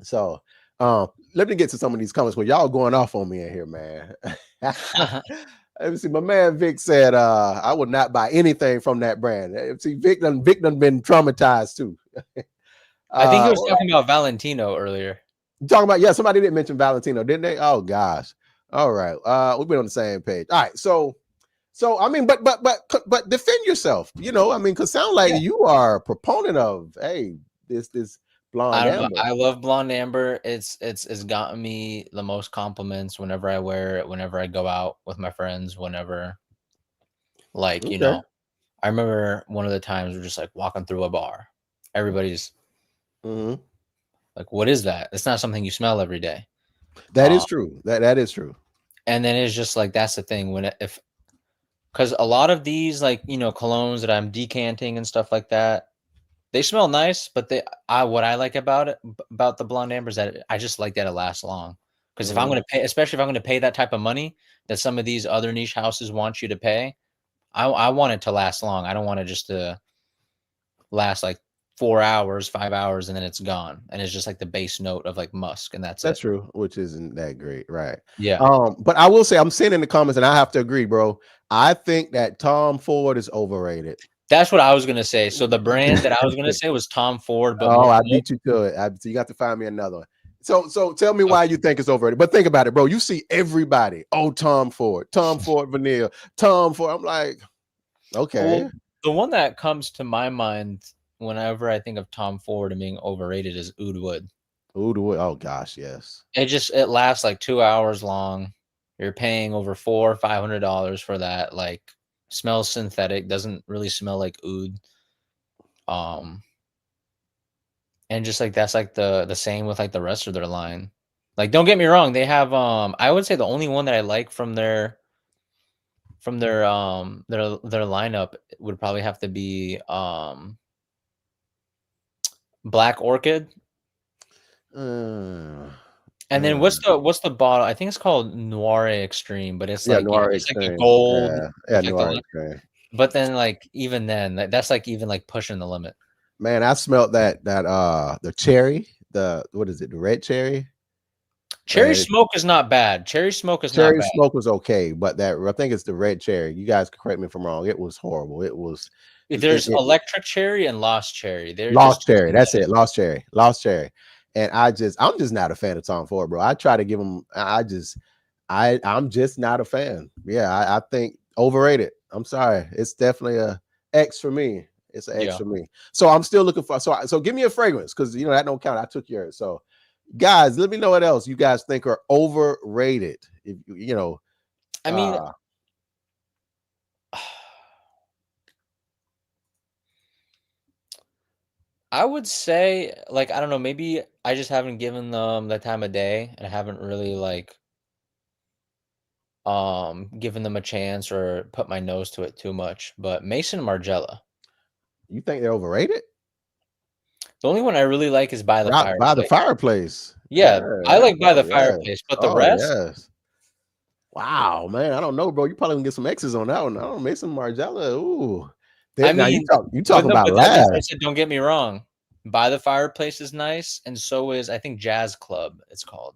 So let me get to some of these comments where y'all going off on me in here, man. Let me see. My man Vic said, I would not buy anything from that brand. See, Vic done been traumatized too. I think he was talking about Valentino earlier. You talking about, yeah, somebody didn't mention Valentino, didn't they? Oh gosh. All right. We've been on the same page. All right. So I mean, but defend yourself, I mean, because sound like you are a proponent of, hey, this Blonde Amber. I love Blonde Amber. It's gotten me the most compliments whenever I wear it, whenever I go out with my friends, whenever, like, I remember one of the times we're just like walking through a bar. Everybody's like, what is that? It's not something you smell every day. That is true. That is true. And then it's just like, that's the thing, because a lot of these, like, colognes that I'm decanting and stuff like that, they smell nice, but what I like about the Blonde Amber is that I just like that it lasts long. Because if I'm going to pay, especially if I'm going to pay that type of money that some of these other niche houses want you to pay, I want it to last long. I don't want it just to last like 4 hours, 5 hours, and then it's gone, and it's just like the base note of like musk, and that's That's it. true, which isn't that great, right? Yeah, But I will say I'm seeing in the comments, and I have to agree, bro. I think that Tom Ford is overrated. that's what I was gonna say. So the brand that I was gonna say was Tom Ford, but Oh, I beat you to it. So you got to find me another one. So tell me why you think it's overrated. But think about it, bro. You see everybody. Oh, Tom Ford Vanilla, Tom Ford. I'm like, okay. well, the one that comes to my mind whenever I think of Tom Ford and being overrated is Oud Wood. Ooh, oh gosh, yes. It lasts like 2 hours long. You're paying over $400-500 for that. Like, smells synthetic, doesn't really smell like oud. And just like that's like the same with like the rest of their line. Like, don't get me wrong, they have I would say the only one that I like from their their lineup would probably have to be Black Orchid. And then what's the bottle? I think it's called Noir Extreme, but it's like Noir it's like the Extreme. gold with like Noir the, Extreme. but then like even then that's like even like pushing the limit. Man, I smelled that the cherry, what is it, the red cherry? Cherry smoke is not bad. Cherry smoke is not Cherry bad. smoke was okay, but I think it's the red cherry. You guys can correct me if I'm wrong. It was horrible. It was There's electric cherry and lost cherry. They're lost just cherry. That's it. Lost cherry. And I'm just not a fan of Tom Ford, bro. I try to give him. I'm just not a fan. Yeah, I think overrated. I'm sorry. It's definitely a X for me. It's an X for me. So I'm still looking for. So give me a fragrance, because that don't count. I took yours. So guys, let me know what else you guys think are overrated. If I mean, I would say, like, I don't know, maybe I just haven't given them the time of day, and I haven't really like given them a chance or put my nose to it too much. But Mason Margiela. You think they're overrated? The only one I really like is By the By the Fireplace. Fireplace. Yeah, I like By the yes. Fireplace, but the Oh, rest, yes. Wow, man, I don't know, bro. You probably can get some X's on that one. I don't know, Mason Margiela. Ooh, I now mean, you talk about but lab. I said, don't get me wrong. By the Fireplace is nice, and so is I think Jazz Club. It's called.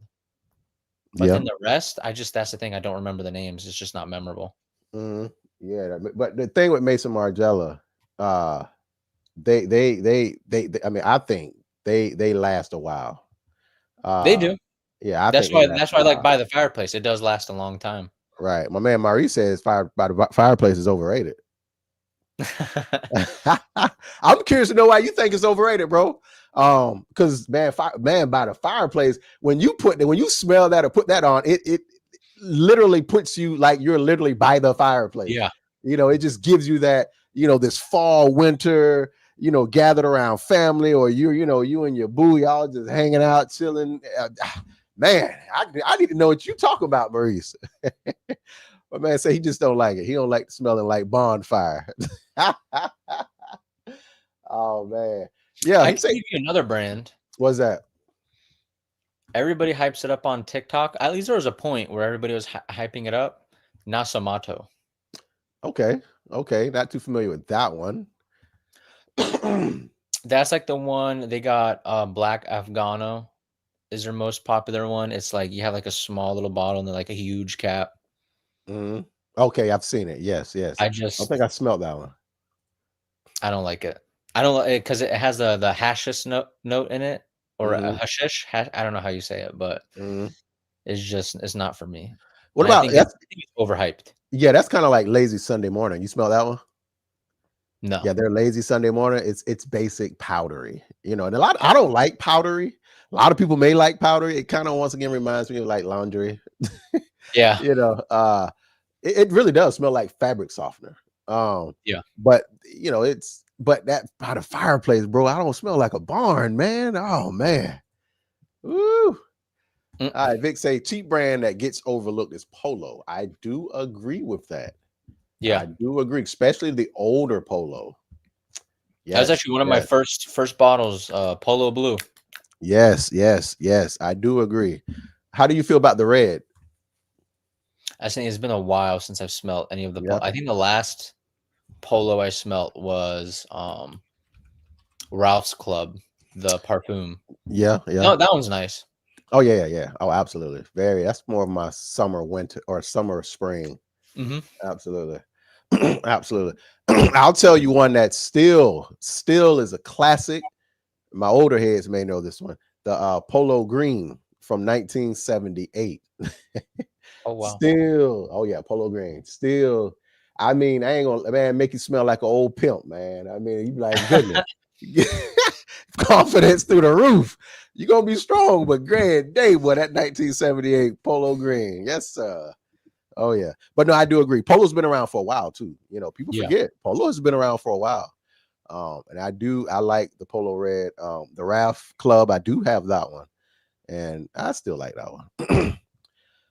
But then the rest, that's the thing. I don't remember the names. It's just not memorable. Yeah, but the thing with Mason Margiela, they I mean, I think they last a while. They do. Yeah, I That's think why I like By the Fireplace. It does last a long time. Right. My man Maurice says By the Fireplace is overrated. I'm curious to know why you think it's overrated, bro. Because man, By the Fireplace, when you smell that or put that on, it literally puts you like you're literally by the fireplace. Yeah. It just gives you that, this fall, winter, gathered around family, or you and your boo, y'all just hanging out, chilling. Man, I need to know what you talk about, Maurice. But man, say he just don't like it. He don't like smelling like bonfire. Oh man, yeah. I can give you another brand. What's that? Everybody hypes it up on TikTok. At least there was a point where everybody was hyping it up. Nasomato. Okay, not too familiar with that one. That's like the one they got. Black Afghano is their most popular one. It's like you have like a small little bottle and then like a huge cap. Okay, I've seen it. Yes. I think I smelled that one. I don't like it. I don't like it because it has the hashish note in it, or a hashish. I don't know how you say it, but it's not for me. What And about I think it's overhyped? Yeah, that's kind of like Lazy Sunday Morning. You smell that one? No. Yeah, they're Lazy Sunday Morning. It's basic powdery, and I don't like powdery. A lot of people may like powdery. It kind of once again reminds me of like laundry. Yeah. It really does smell like fabric softener. Yeah. But but that By the Fireplace, bro, I don't smell like a barn, man. Oh man. Woo. All right, Vic say cheap brand that gets overlooked is Polo. I do agree with that. Yeah, I do agree, especially the older Polo. That was actually one of my first bottles, Polo Blue. Yes. I do agree. How do you feel about the red? I think it's been a while since I've smelled any of the. I think the last Polo I smelled was Ralph's Club, the Parfum. Yeah, No, that one's nice. Oh yeah. Oh, absolutely. That's more of my summer, winter, or summer, spring. Mm-hmm. Absolutely. Absolutely. I'll tell you one that still is a classic. My older heads may know this one. The Polo Green from 1978. Oh wow. Still, oh yeah, Polo Green. Still, I mean, I ain't gonna, man, make you smell like an old pimp, man. I mean, you be like, goodness. Confidence through the roof. You're gonna be strong, but grand day, boy, that 1978 Polo Green. Yes, sir. Oh yeah. But no, I do agree. Polo's been around for a while too. You know, people Yeah. forget Polo has been around for a while. And I like the Polo Red. The Ralph Club, I do have that one, and I still like that one.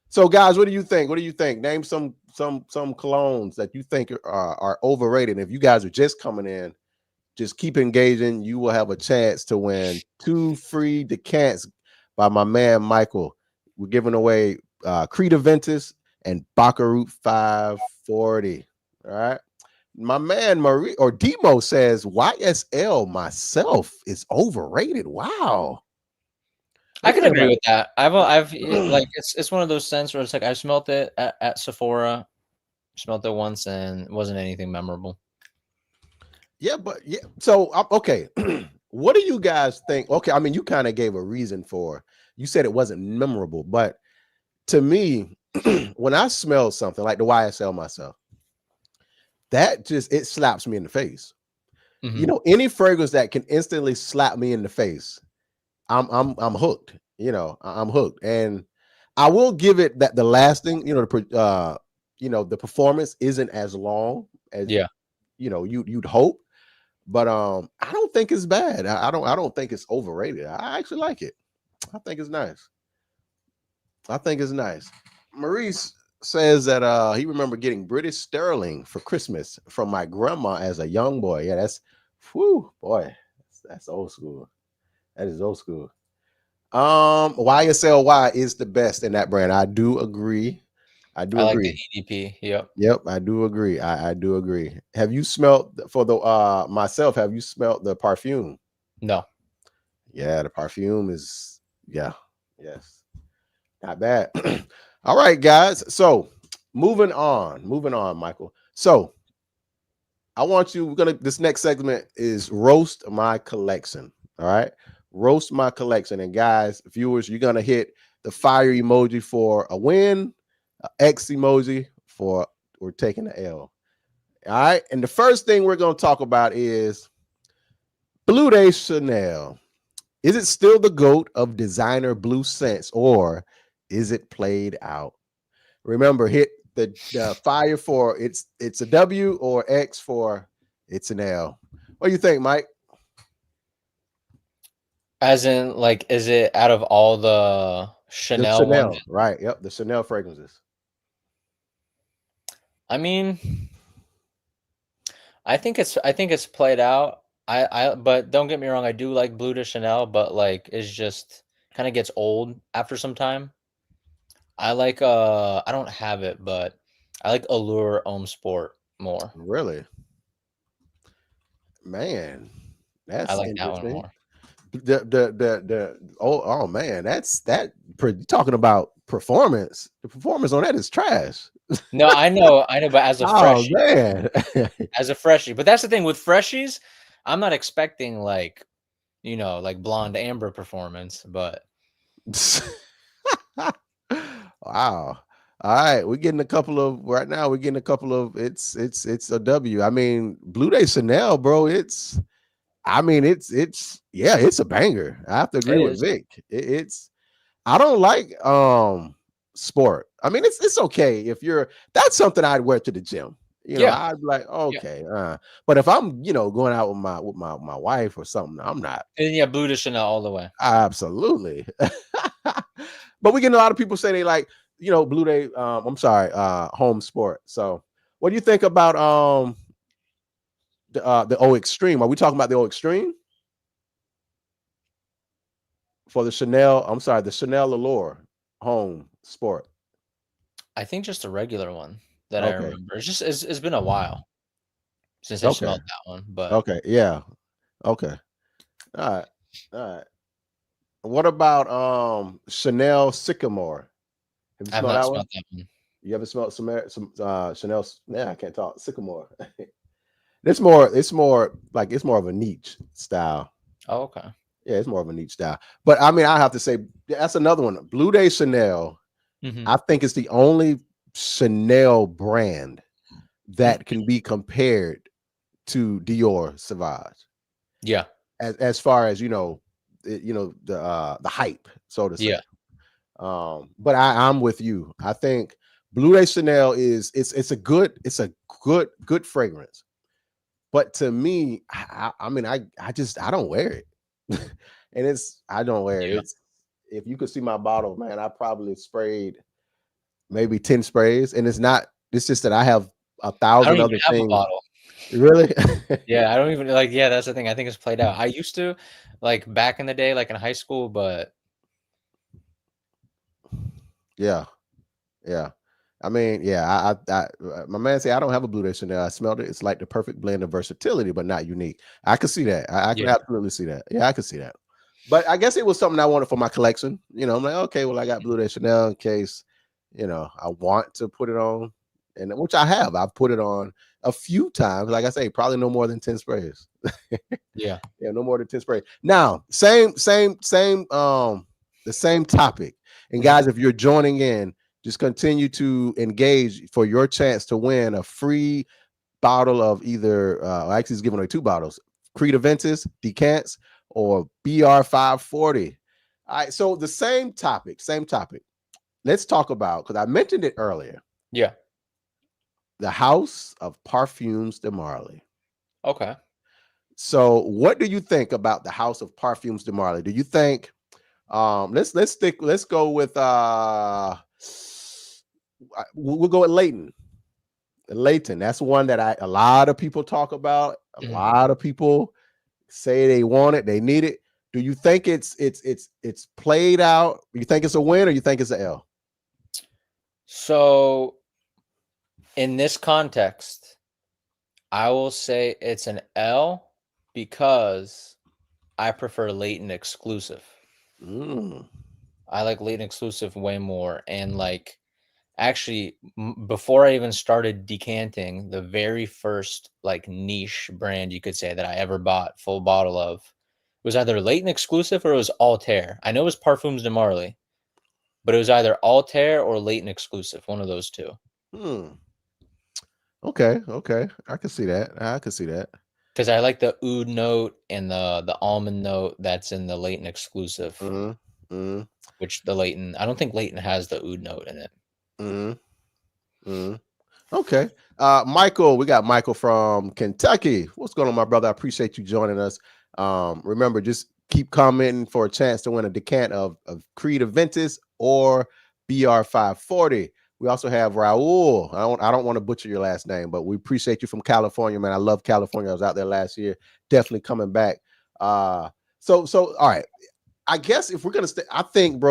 So, guys, what do you think? What do you think? Name some colognes that you think are overrated. And if you guys are just coming in, just keep engaging. You will have a chance to win 2 free decants by my man Michael. We're giving away Creed Aventus and Baccarat 540. All right. My man Marie or Demo says YSL myself is overrated. Wow. I can agree with that. I've like it's one of those scents where it's like I smelt it at Sephora, smelt it once, and it wasn't anything memorable. Yeah, but yeah. So okay, what do you guys think? Okay, I mean, you kind of gave a reason for. You said it wasn't memorable, but to me, when I smell something like the YSL myself, that it slaps me in the face. Mm-hmm. You know, any fragrance that can instantly slap me in the face, I'm hooked. You know, I'm hooked, and I will give it that the lasting, you know, the performance isn't as long as you'd hope, but I don't think it's bad. I don't think it's overrated. I actually like it. I think it's nice. Maurice says that he remember getting British Sterling for Christmas from my grandma as a young boy. Yeah, that's boy, that's old school. That is old school. YSLY is the best in that brand. I do agree. I like the EDP. Yep, I do agree. I do agree. Have you smelt for the myself? Have you smelt the Parfum? No. Yeah, the Parfum is yes, not bad. All right, guys. So moving on, Michael. So I want you. This next segment is roast my collection. All right, roast my collection. And guys, viewers, you're gonna hit the fire emoji for a win, X emoji for we're taking the L. All right, and the first thing we're gonna talk about is Bleu de Chanel. Is it still the GOAT of designer blue scents, or is it played out? Remember, hit the fire for it's a W, or X for it's an L. What do you think, Mike? As in, like, is it out of all the Chanel ones? Right? Yep, the Chanel fragrances. I mean, I think it's played out. But don't get me wrong, I do like Bleu de Chanel, but like it's just kind of gets old after some time. I like I don't have it, but I like Allure Homme Sport more. Really? Man, that's I like that one interesting. more. Oh man, talking about performance. The performance on that is trash. No, I know, but as a freshie, man. But that's the thing with freshies, I'm not expecting like, like Blonde Amber performance, but wow. All right, we're getting a couple of it's a W. I mean, Bleu de Chanel, bro, it's a banger. I have to agree with Vic. I don't like sport. I mean, it's okay if that's something I'd wear to the gym. I'd be like, okay, but if I'm, going out with my wife or something, I'm not. And yeah, Bleu de Chanel all the way. Absolutely. But we get a lot of people say they like, Blue Day. Home Sport. So, what do you think about the O Extreme? Are we talking about the O Extreme for the Chanel? I'm sorry, the Chanel Allure Home Sport. I think just a regular one that I remember. It's been a while since I smelled that one. But okay, yeah, okay. All right. All right. What about Chanel Sycamore? Have you I've smelled not that one? smelled that one. You ever smelled some Chanel? Yeah, I can't talk. Sycamore. It's more like it's more of a niche style. Oh, okay. Yeah, it's more of a niche style. But I mean, I have to say that's another one. Blue Day Chanel. Hmm. I think it's the only Chanel brand that can be compared to Dior Sauvage Yeah. as far as the hype, so to say. Yeah. But I'm with you. I think Blue Day Chanel it's a good fragrance. But to me, I mean, I don't wear it. And I don't wear it. Yeah. It's if you could see my bottle, man, I probably sprayed maybe 10 sprays. And it's just that I have a I don't thousand even other have a things. bottle. Really? Yeah, I don't even like. Yeah, that's the thing. I think it's played out. I used to, like back in the day, like in high school, but Yeah. Yeah. I mean, yeah, my man say I don't have a Blue Day Chanel. I smelled it. It's like the perfect blend of versatility, but not unique. I could see that. I can yeah, absolutely see that. Yeah, I could see that. But I guess it was something I wanted for my collection. I'm like, okay, well, I got Blue Day Chanel in case, I want to put it on, and which I have. I've put it on a few times. Like I say, probably no more than 10 sprays. yeah. Yeah, no more than 10 sprays. Now, the same topic. And Mhm. guys, if you're joining in, just continue to engage for your chance to win a free bottle of either actually, he's giving away 2 bottles, Creed Aventus Decants or BR540. All right, so the same topic. Let's talk about, because I mentioned it earlier, Yeah. the House of Parfums de Marly. Okay. So what do you think about the House of Parfums de Marly? Do you think let's go with we'll go with Leighton. That's one that a lot of people talk about. A Mhm. lot of people say they want it, they need it. Do you think it's played out? You think it's a win or you think it's an L? So in this context, I will say it's an L because I prefer Leighton exclusive. Mm. I like Leighton exclusive way more. And like, actually, before I even started decanting, the very first like niche brand you could say that I ever bought full bottle of was either Leighton exclusive or it was Altair. I know it was Parfums de Marly, but it was either Altair or Leighton exclusive, one of those two. Hmm. Okay. I can see that. Because I like the oud note and the almond note that's in the Leighton exclusive, Mm-hmm. Mm-hmm. which the Leighton, I don't think Leighton has the oud note in it. Mm-hmm. Mm-hmm. Okay. Michael, we got Michael from Kentucky. What's going on, my brother? I appreciate you joining us. Remember, just keep commenting for a chance to win a decant of Creed Aventus or BR540. We also have Raul. I don't want to butcher your last name, but we appreciate you from California, man. I love California. I was out there last year. Definitely coming back. So all right. I guess if we're gonna stay, I think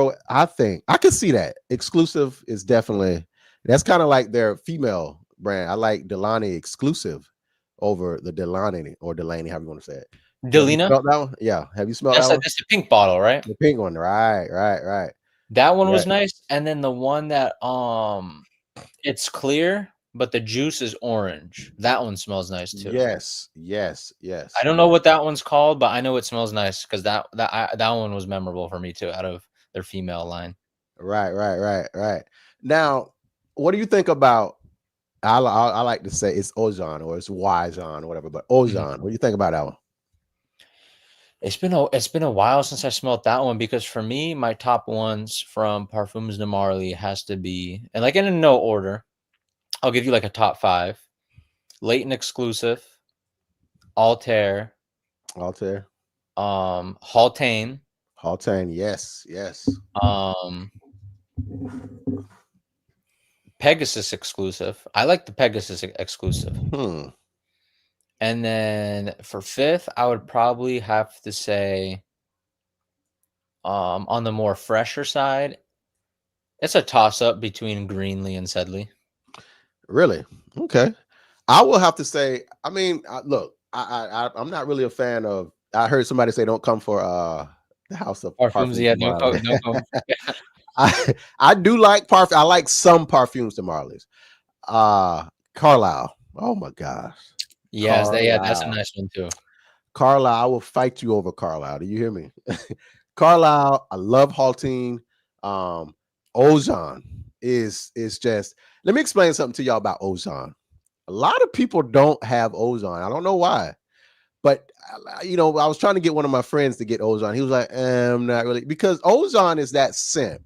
I can see that exclusive is definitely, that's kind of like their female brand. I like Delaney exclusive over the Delaney or Delaney, however you want to say it. Have you Delina, smelled that one? Yeah. Have you smelled that one? that's the pink bottle, right? The pink one. Right. That one Yeah. was nice, and then the one that it's clear, but the juice is orange. That one smells nice too. Yes. I don't know what that one's called, but I know it smells nice because that one was memorable for me too, out of their female line. Right. Now, what do you think about? I like to say it's Ojan or it's Wyjan or whatever, but Ojan. What do you think about that one? It's been a while since I smelled that one because for me, my top ones from Parfums de Marly has to be, and like in no order, I'll give you like a top 5: Leighton exclusive, Altair, Altair. Haultain, Yes. um, Pegasus exclusive. I like the Pegasus exclusive. And then for 5th, I would probably have to say, on the more fresher side, it's a toss-up between Greenlee and Sedley. Really? Okay. I will have to say, I mean, look, I'm not really a fan of I heard somebody say don't come for the House of Parfums, Parfums yeah, to Marley. don't go. I do like parfum. I like some Parfums to Marley's. Carlisle. Oh my gosh. Yes, that's a Carlisle. nice one too. Carlisle, I will fight you over Carlisle. Do you hear me? Carlisle, I love Haltine. Ojan is just. Let me explain something to y'all about Ojan. A lot of people don't have Ozone. I don't know why, but I was trying to get one of my friends to get Ozone. He was like, "I'm not really," because Ozone is that scent.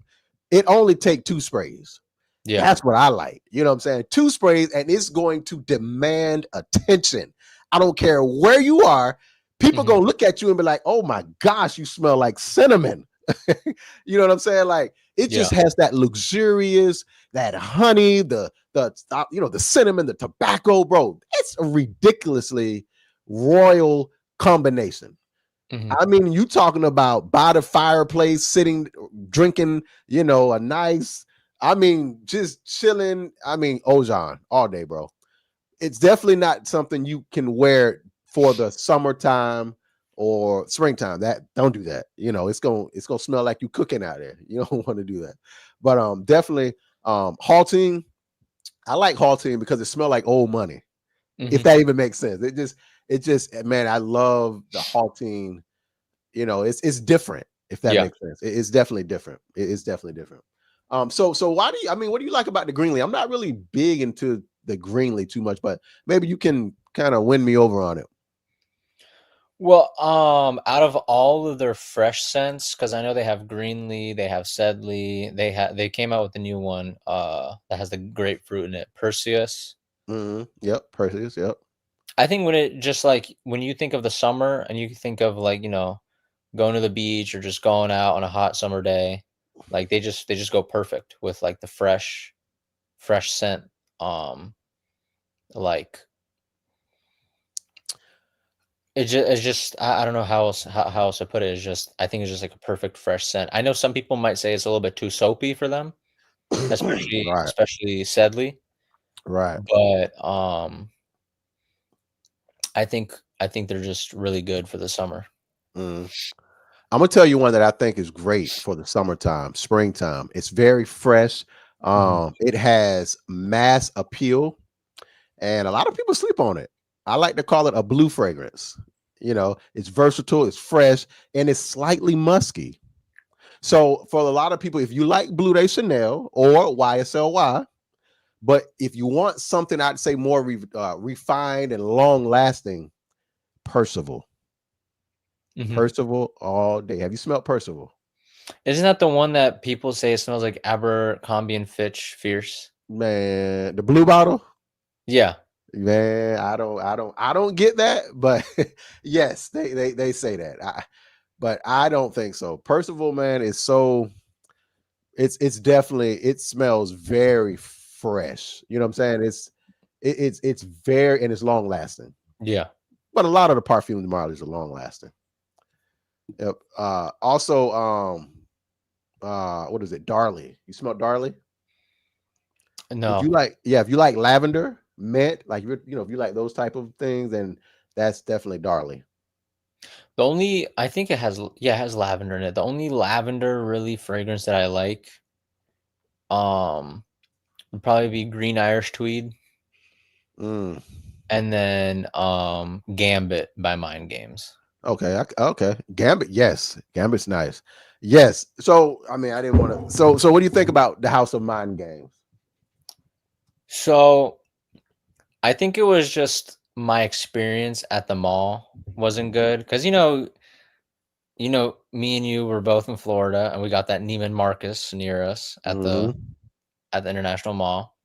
It only take 2 sprays. Yeah. That's what I like. You know what I'm saying? 2 sprays, and it's going to demand attention. I don't care where you are. People gonna look at you and be like, "Oh my gosh, you smell like cinnamon." You know what I'm saying? Like it just has that luxurious, that honey, the cinnamon, the tobacco, bro. It's a ridiculously royal combination. I mean, you talking about by the fireplace, sitting, drinking, a nice, just chilling. Ojan all day, bro. It's definitely not something you can wear for the summertime or springtime. That don't do that. It's gonna smell like you cooking out there. You don't want to do that. But definitely Haltine. I like Haltine because it smells like old money. If that even makes sense. It just man, I love the Haltine. It's different, if that makes sense. It's definitely different. It's definitely different. So why do you what do you like about the Greenlee? I'm not really big into the Greenlee too much, but maybe you can kind of win me over on it. Well, out of all of their fresh scents, because I know they have Greenlee, they have Sedley, they came out with a new one that has the grapefruit in it, Perseus. Yep, Perseus. Yep. I think when you think of the summer and you think of going to the beach or just going out on a hot summer day, like they just go perfect with like the fresh scent. Like it's just I don't know how else to put it. I think it's just like a perfect fresh scent. I know some people might say it's a little bit too soapy for them, especially Right. especially Sedley. Right. But I think they're just really good for the summer. I'm gonna tell you one that I think is great for the summertime, springtime. It's very fresh. It has mass appeal, and a lot of people sleep on it. I like to call it a blue fragrance. It's versatile, it's fresh, and it's slightly musky. So for a lot of people, if you like Blue de Chanel or YSLY, but if you want something, I'd say more refined and long lasting, Percival. Percival all day. Have you smelled Percival? Isn't that the one that people say it smells like Abercrombie and Fitch Fierce? Man, the blue bottle? Yeah. Man, I don't get that, but yes, they say that. But I don't think so. Percival, man, is so it's definitely, it smells very fresh. You know what I'm saying? It's very, and it's long lasting. Yeah. But a lot of the perfume Marleys are long lasting. Yep. Also, what is it? Darley. You smell Darley? No. If you like lavender, mint, like if you like those type of things, then that's definitely Darley. I think it has lavender in it. The only lavender really fragrance that I like would probably be Green Irish Tweed. And then Gambit by Mind Games. Okay. Gambit, yes. Gambit's nice. Yes. So I didn't want to. So what do you think about the House of Mind Games? So I think it was just my experience at the mall wasn't good because me and you were both in Florida and we got that Neiman Marcus near us at the International Mall.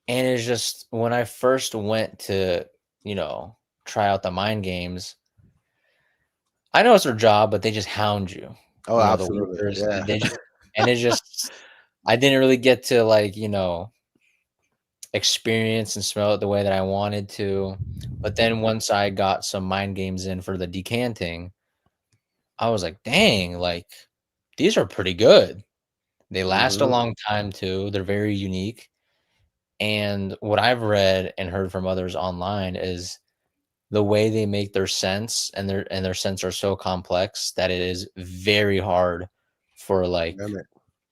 And it's just when I first went to, try out the Mind Games, I know it's their job, but they just hound you. Oh, absolutely. The workers, yeah. I didn't really get to experience and smell it the way that I wanted to. But then once I got some Mind Games in for the decanting, I was like, dang, these are pretty good. They last a long time too. They're very unique. And what I've read and heard from others online is the way they make their scents and their scents are so complex that it is very hard for like Damn it.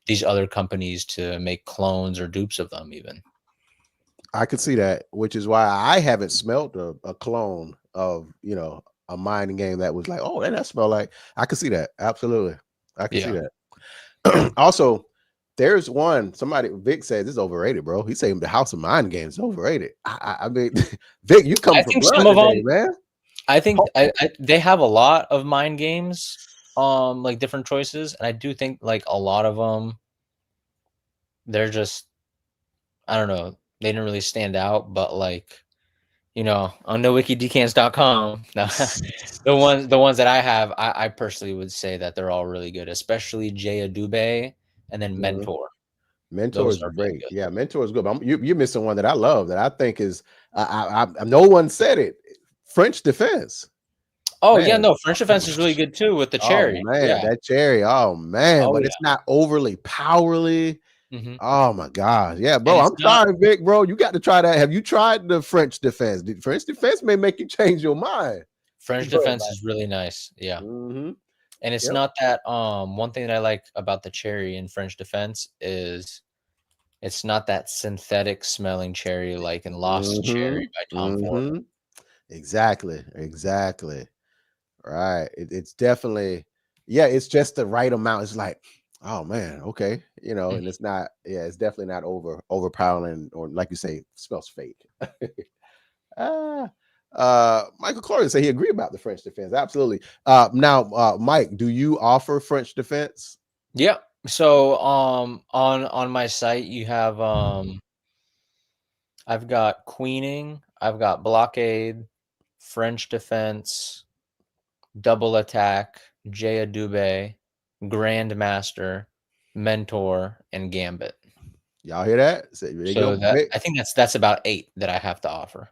these other companies to make clones or dupes of them even. I could see that, which is why I haven't smelled a clone of, you know, a mining game that was like, oh, that smell like. I could see that. Absolutely. I can see that. Also, there's one, somebody, Vic says it's overrated, bro. He's saying the House of Mind games is overrated. I mean, Vic, you come I for think blood some of today, them, man. I think they have a lot of mind games, like different choices, and I do think like a lot of them, they're just, I don't know, they didn't really stand out, but like, you know, on NowickiDecants.com, the ones that I have, I personally would say that they're all really good, especially Jay Adube and then Mhm. Mentor. Mentor Those is are really great. good. Yeah, Mentor is good. But you're missing one that I love that I think is no one said it. French Defense. Oh yeah, Man. no, French Defense is really good too with the Oh cherry. man, Yeah. that cherry. Oh man, Oh but yeah. it's not overly powerly. Oh my gosh. Yeah, And bro. it's I'm not sorry, Vic, bro. You got to try that. Have you tried the French Defense? The French Defense may make you change your mind. French Bro, Defense like, is really nice. Yeah. mm-hmm. And it's Yep. not that one thing that I like about the cherry in French Defense is it's not that synthetic smelling cherry like in Lost Cherry by Tom Ford. Mm-hmm. Exactly. Exactly. Right. It's definitely, yeah, it's just the right amount. It's like, oh man, okay. You know, and it's not, yeah, it's definitely not overpowering or like you say, smells fake. Michael Corey said he agreed about the French Defense. Absolutely. Now, Mike, do you offer French Defense? Yeah. So on my site you have I've got Queening, I've got Blockade, French Defense, Double Attack, Jay Adube, Grandmaster, Mentor, and Gambit. Y'all hear that? So, there you So go. that Vic. I think that's about 8 that I have to offer.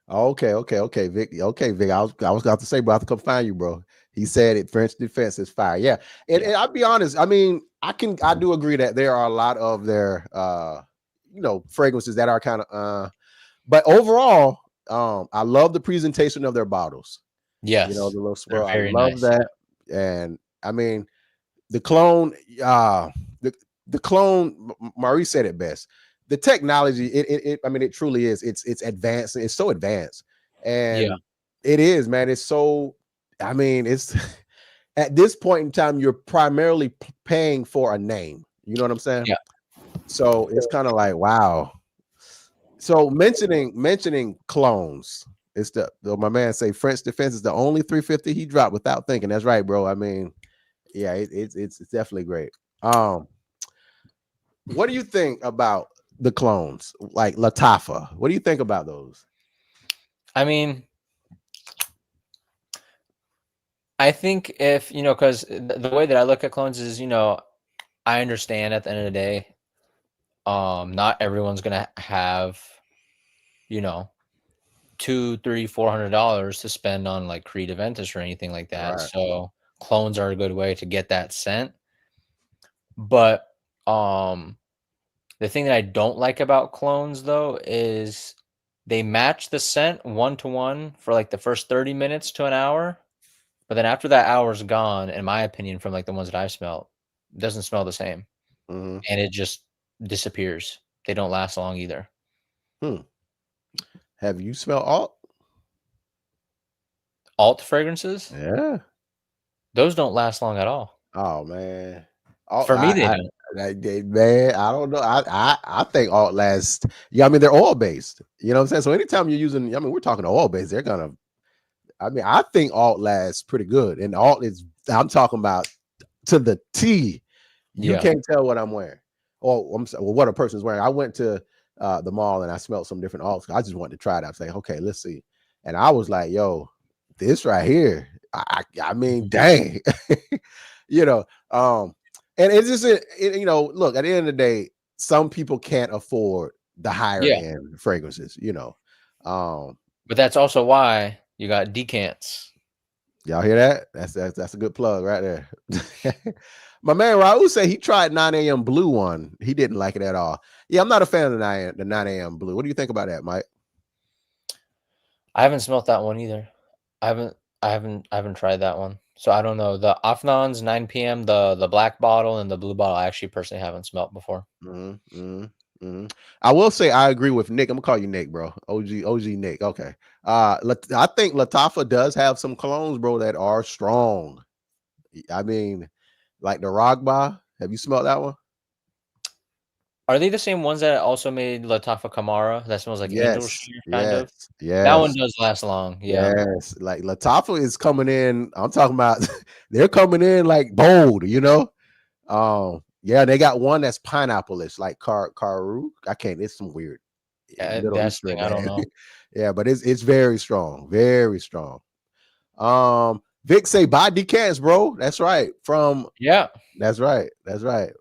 Okay, Vic. Okay, Vic. I was about to say, bro, I have to come find you, bro. He said it. French Defense is fire. Yeah, and I'll be honest. I mean, I do agree that there are a lot of their you know, fragrances that are kind of but overall, I love the presentation of their bottles. Yes. You know, the little They're swirl. I very love nice. that. And I mean, the clone, the clone, Maurice said it best. The technology, I mean, it truly is. It's advanced. It's so advanced, and it is, man. It's so. I mean, it's at this point in time, you're primarily paying for a name. You know what I'm saying? Yeah. So it's kind of like, wow. So mentioning clones, it's my man say French Defense is the only 350 he dropped without thinking. That's right, bro. I mean, yeah, it's definitely great. What do you think about the clones like Latafa? What do you think about those? I mean, I think if, you know, because the way that I look at clones is, you know, I understand at the end of the day, not everyone's gonna have, you know, $200, $300, $400 to spend on like Creed Aventus or anything like that. Right. So clones are a good way to get that scent. But the thing that I don't like about clones though is they match the scent 1-to-1 for like the first 30 minutes to an hour. But then after that hour's gone, in my opinion, from like the ones that I've smelled, it doesn't smell the same. Mm-hmm. And it just disappears. They don't last long either. Have you smelled Alt fragrances? Yeah. Those don't last long at all. Oh man. For me, they don't. Man, I don't know. I think alt lasts. Yeah, I mean they're oil based. You know what I'm saying? So anytime you're using, I mean, we're talking oil based, they're gonna. I mean, I think alt lasts pretty good, and alt is. I'm talking about to the T. You can't tell what I'm wearing, or what a person's wearing. I went to the mall and I smelled some different alts. I just wanted to try it. I was like, okay, let's see. And I was like, yo, this right here. I mean, dang. You know, and it's just you know, look, at the end of the day, some people can't afford the higher end fragrances, you know. But that's also why you got decants. Y'all hear that? That's a good plug right there. My man Raul said he tried 9 a.m. blue one. He didn't like it at all. Yeah, I'm not a fan of the 9 a.m. blue. What do you think about that, Mike? I haven't smelt that one either. I haven't tried that one. So I don't know. The Afnan's 9 p.m., the black bottle and the blue bottle, I actually personally haven't smelt before. I will say I agree with Nick. I'm gonna call you Nick, bro. OG Nick. Okay. I think Latafa does have some colognes, bro, that are strong. I mean, like the Ragba. Have you smelled that one? Are they the same ones that also made Latafa Kamara? That smells like angel Yes, shit, kind of. yes, That one yes, does last long. Yeah. yes. Like Latafa is coming in. I'm talking about they're coming in like bold, you know. Yeah, they got one that's pineapple-ish, like Caru. I can't. It's some weird little That's the Easter thing. egg. I don't know. Yeah, but it's very strong, very strong. Vic say buy decants, bro. That's right. Yeah. That's right. That's right.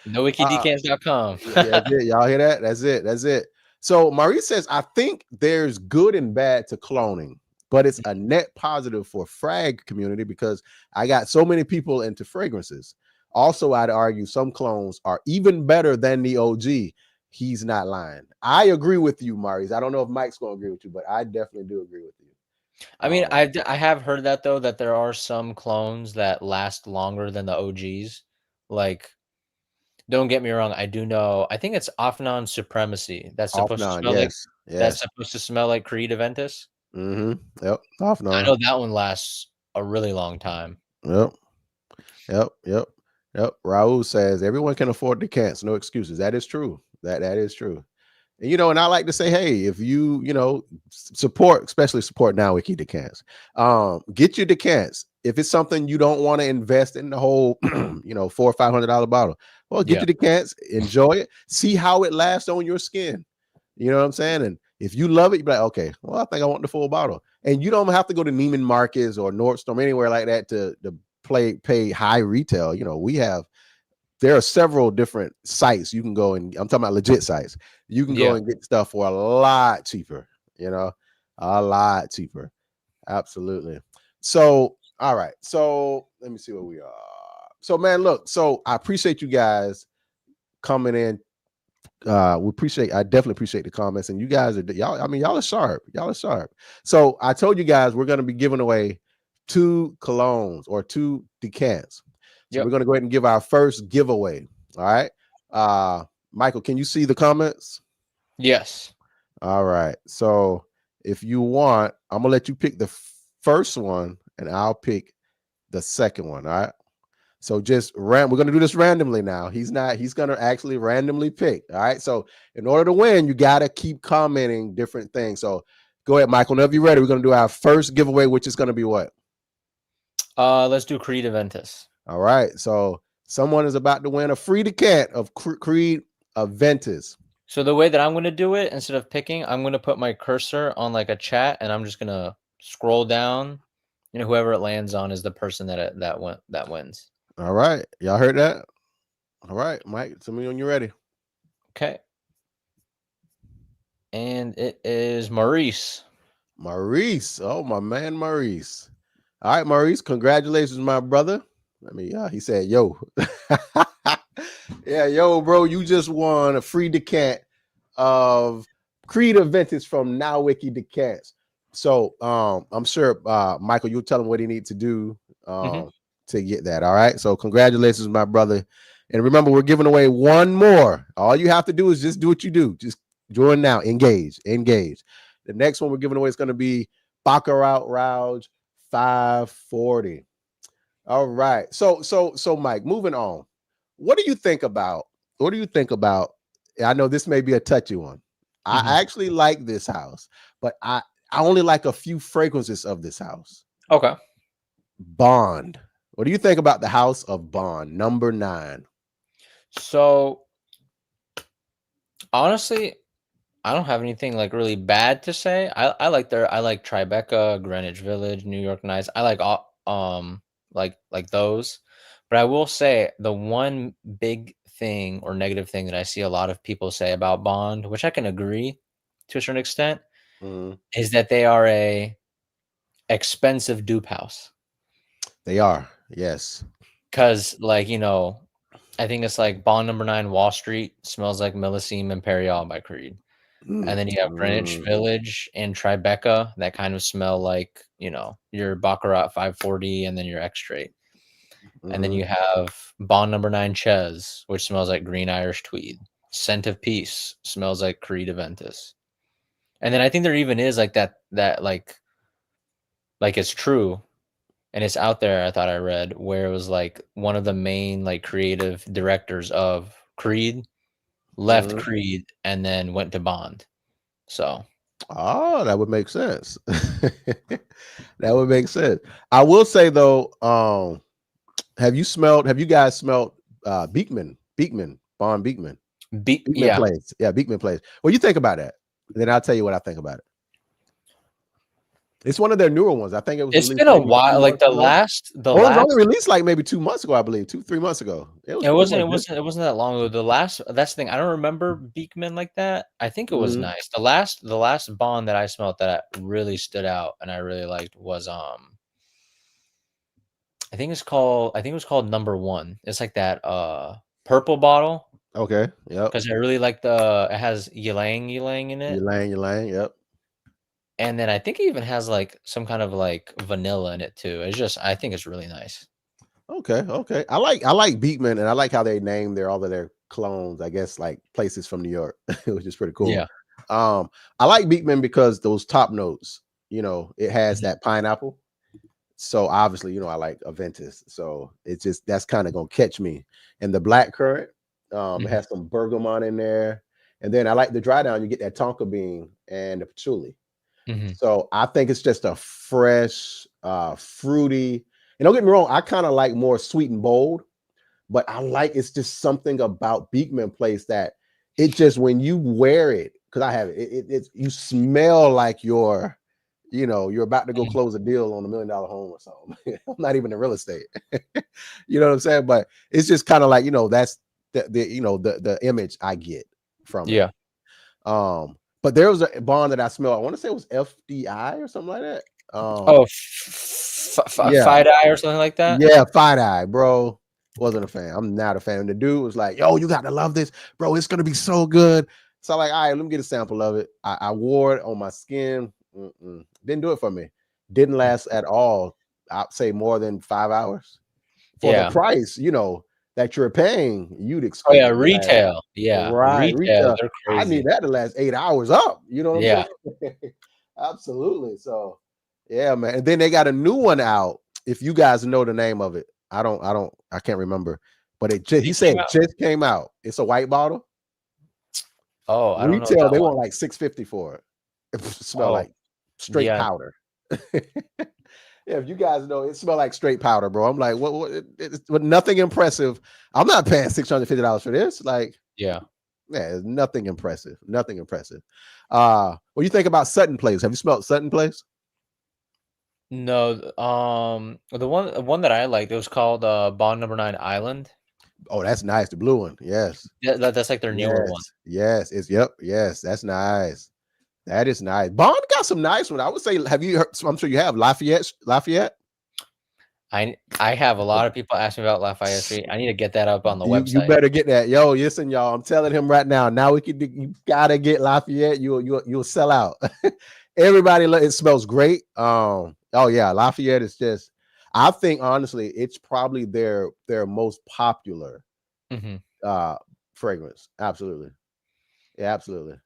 NowickiDecants.com. That's it. Y'all hear that? That's it. That's it. So Maurice says, I think there's good and bad to cloning, but it's a net positive for frag community because I got so many people into fragrances. Also, I'd argue some clones are even better than the OG. He's not lying. I agree with you, Maurice. I don't know if Mike's going to agree with you, but I definitely do agree with you. I mean, I have heard that though, that there are some clones that last longer than the OGs. Like, don't get me wrong, I do know. I think it's Afnan Supremacy that's supposed to Offnon, smell like yes, that's yes. supposed to smell like Creed Aventus. Yep, I Offnon. know that one lasts a really long time. Yep. Yep. Raul says everyone can afford decants, no excuses. That is true. That is true. And and I like to say, hey, if you support, especially support Nowicki Decants, get your decants. If it's something you don't want to invest in the whole, $400 or $500 bottle, well, get Yeah. your decants, enjoy it, see how it lasts on your skin. You know what I'm saying? And if you love it, you're like, okay, well, I think I want the full bottle. And you don't have to go to Neiman Marcus or Nordstrom, anywhere like that to pay high retail. There are several different sites you can go, and I'm talking about legit sites. You can go Yeah. and get stuff for a lot cheaper, a lot cheaper. Absolutely. So, all right. So let me see where we are. So, man, look, so I appreciate you guys coming in. I definitely appreciate the comments, and you guys are y'all are sharp. Y'all are sharp. So I told you guys we're going to be giving away 2 colognes or 2 decants. So Yep. we're going to go ahead and give our first giveaway. All right. Michael, can you see the comments? Yes. All right. So if you want, I'm gonna let you pick the first one, and I'll pick the second one. All right. So we're gonna do this randomly now. He's gonna actually randomly pick. All right. So in order to win, you gotta keep commenting different things. So go ahead, Michael. Whenever you're ready, we're gonna do our first giveaway, which is gonna be what? Let's do Creed Aventus. All right. So someone is about to win a free decant of Creed Aventus. So the way that I'm going to do it, instead of picking, I'm going to put my cursor on like a chat, and I'm just going to scroll down. Whoever it lands on is the person that wins. All right. Y'all heard that? All right, Mike. Tell me when you're ready. Okay. And it is Maurice. Maurice. Oh, my man, Maurice. All right, Maurice. Congratulations, my brother. He said, yo. Yeah, yo, bro. You just won a free decant of Creed Aventus from Nowicki Decants. So I'm sure Michael, you'll tell him what he needs to do to get that. All right. So congratulations, my brother. And remember, we're giving away one more. All you have to do is just do what you do. Just join now. Engage. The next one we're giving away is going to be Baccarat Rouge 540. All right. So Mike, moving on. What do you think about? I know this may be a touchy one. I actually like this house, but I only like a few fragrances of this house. Okay. Bond. What do you think about the house of Bond, number 9? So honestly, I don't have anything like really bad to say. I like Tribeca, Greenwich Village, New York Nights. I like like those. But I will say the one big thing or negative thing that I see a lot of people say about Bond, which I can agree to a certain extent, is that they are a expensive dupe house. They are, yes. Because I think it's like Bond number 9 Wall Street smells like Millesime Imperial by Creed. And then you have Greenwich Village and Tribeca that kind of smell like, your Baccarat 540 and then your X-Straight. And then you have Bond Number 9 Ches, which smells like green Irish tweed. Scent of Peace smells like Creed Aventus. And then I think there even is like that like it's true. And it's out there, I thought I read, where it was like one of the main like creative directors of Creed left Creed and then went to Bond. So that would make sense. That would make sense. I will say though, have you guys smelled Beekman, Bond Beekman? Beekman Place. Yeah, Beekman Place. What do you think about that? Then I'll tell you what I think about it. It's one of their newer ones. I think it was. It's been a while. Like it was only released like maybe 2 months ago, I believe, 2-3 months ago. It wasn't that long ago. That's the thing. I don't remember Beekman like that. I think it was nice. The last Bond that I smelled that really stood out and I really liked was I think it was called Number 1. It's like that purple bottle. Okay. Yep. Because I really like it has ylang in it. Ylang, yep. And then I think it even has like some kind of like vanilla in it too. I think it's really nice. Okay. I like Beekman, and I like how they name all of their clones, I guess, like places from New York, which is pretty cool. Yeah. I like Beekman because those top notes, it has that pineapple. So obviously, I like Aventus. So it's just, that's kind of gonna catch me. And the black currant, it has some bergamot in there. And then I like the dry down, you get that tonka bean and the patchouli. So I think it's just a fresh, fruity, and don't get me wrong, I kind of like more sweet and bold, but it's just something about Beekman Place that it just, when you wear it, because I have it, you smell like you're about to go close a deal on $1 million home or something. I'm not even in real estate. You know what I'm saying? But it's just kind of like, that's the image I get from it. But there was a Bond that I smelled. I want to say it was FDI or something like that. Fight Eye or something like that. Yeah, Fight Eye, bro. Wasn't a fan. I'm not a fan. The dude was like, "Yo, you got to love this, bro. It's gonna be so good." So I'm like, all right, let me get a sample of it. I wore it on my skin. Didn't do it for me. Didn't last at all. I'd say more than 5 hours for the price. That you're paying, you'd expect. Oh yeah, retail. Right. Retail. They're crazy. I need that to last 8 hours up. You know what I'm saying? Absolutely. So yeah, man. And then they got a new one out. If you guys know the name of it, I can't remember. But he said it just came out. It's a white bottle. Oh, I retail, don't know. They want like $650 for it. It smell like straight powder. Yeah, if you guys know, it smelled like straight powder, bro. I'm like, what? It's nothing impressive. I'm not paying $650 for this. Like, it's nothing impressive. Nothing impressive. What do you think about Sutton Place? Have you smelled Sutton Place? No. The one that I liked, it was called Bond Number 9 Island. Oh, that's nice. The blue one. Yes. Yeah, that's like their newer one. Yes. Yes, that's nice. That is nice. Bond got some nice ones. I would say, have you heard? I'm sure you have Lafayette. I have a lot of people ask me about Lafayette Street. I need to get that up on the website. You better get that. Yo, listen, y'all. I'm telling him right now. Now you gotta get Lafayette. You'll sell out. Everybody, it smells great. Oh yeah, Lafayette is just. I think honestly, it's probably their most popular fragrance. Absolutely, yeah, absolutely.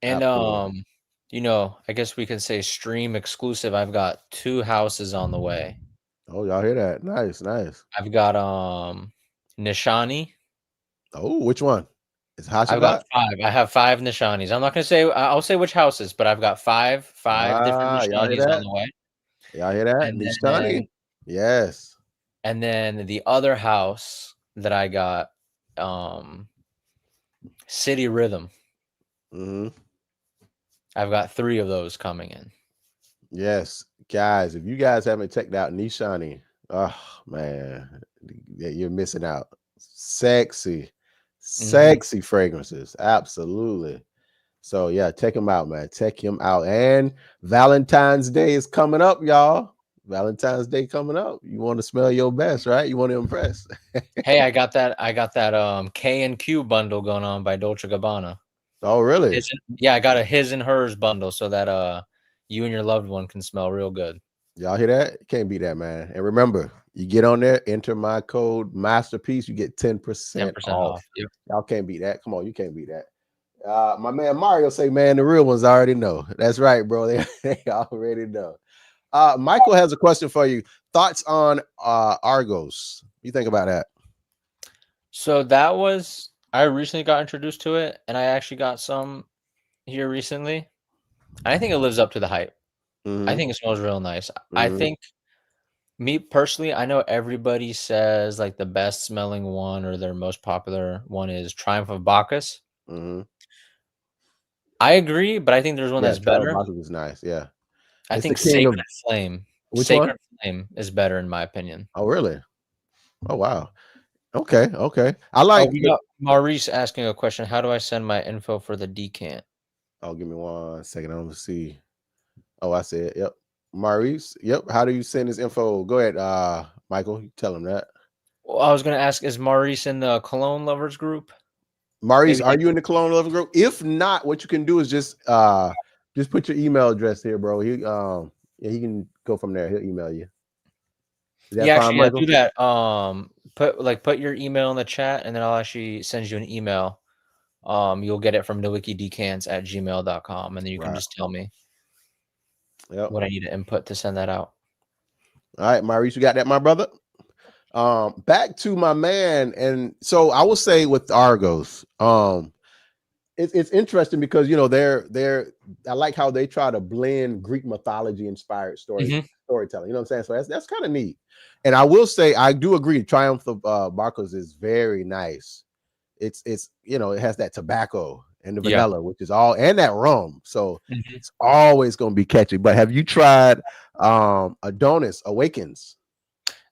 And I guess we can say stream exclusive. I've got 2 houses on the way. Oh, y'all hear that? Nice. I've got Nishani. Oh, which one? I've got 5. I have 5 Nishanis. I'm not gonna say. I'll say which houses, but I've got 5 different Nishanis on the way. Y'all hear that? Nishani. Yes. And then the other house that I got, City Rhythm. I've got 3 of those coming in. Yes, guys, if you guys haven't checked out Nishani, oh man, you're missing out. Sexy fragrances. Absolutely. So yeah, check him out, man. Check him out. And Valentine's Day is coming up, y'all. Valentine's Day coming up. You want to smell your best, right? You want to impress. Hey, I got that K&Q bundle going on by Dolce & Gabbana. Oh, really? Yeah, I got a his and hers bundle so that you and your loved one can smell real good. Y'all hear that? You can't beat that, man. And remember, you get on there, enter my code masterpiece, you get 10% 10% off. off. Yep. Y'all can't beat that. Come on, you can't beat that. My man Mario say, man, the real ones already know. That's right, bro. They already know. Michael has a question for you. Thoughts on Argos? What you think about that? So I recently got introduced to it, and I actually got some here recently. I think it lives up to the hype. I think it smells real nice. I think, me personally, I know everybody says like the best smelling one or their most popular one is Triumph of Bacchus. I agree, but I think there's one that's better. Bacchus is nice. Yeah. I It's think the king of- Sacred Flame. Which Sacred one? Flame is better in my opinion. Oh, really? Oh, wow. Okay. I like. We got Maurice asking a question. How do I send my info for the decant? Oh, give me 1 second. I'm gonna see. Oh, I see it. Yep. Maurice. Yep. How do you send his info? Go ahead, Michael. You tell him that. Well, I was gonna ask, is Maurice in the Cologne lovers group? Maurice, are you in the Cologne Lovers group? If not, what you can do is just put your email address here, bro. He can go from there. He'll email you. Is that fine, Michael? Do that. Put your email in the chat, and then I'll actually send you an email. You'll get it from NowickiDecants@gmail.com, and then you can just tell me what I need to input to send that out. All right, Maurice, you got that, my brother? Back to my man, and so I will say with Argos, it's interesting because I like how they try to blend Greek mythology inspired storytelling. You know what I'm saying? So that's kind of neat. And I will say I do agree. Triumph of Bacchus is very nice. It has that tobacco and the vanilla, which is all, and that rum. So it's always going to be catchy. But have you tried Adonis Awakens?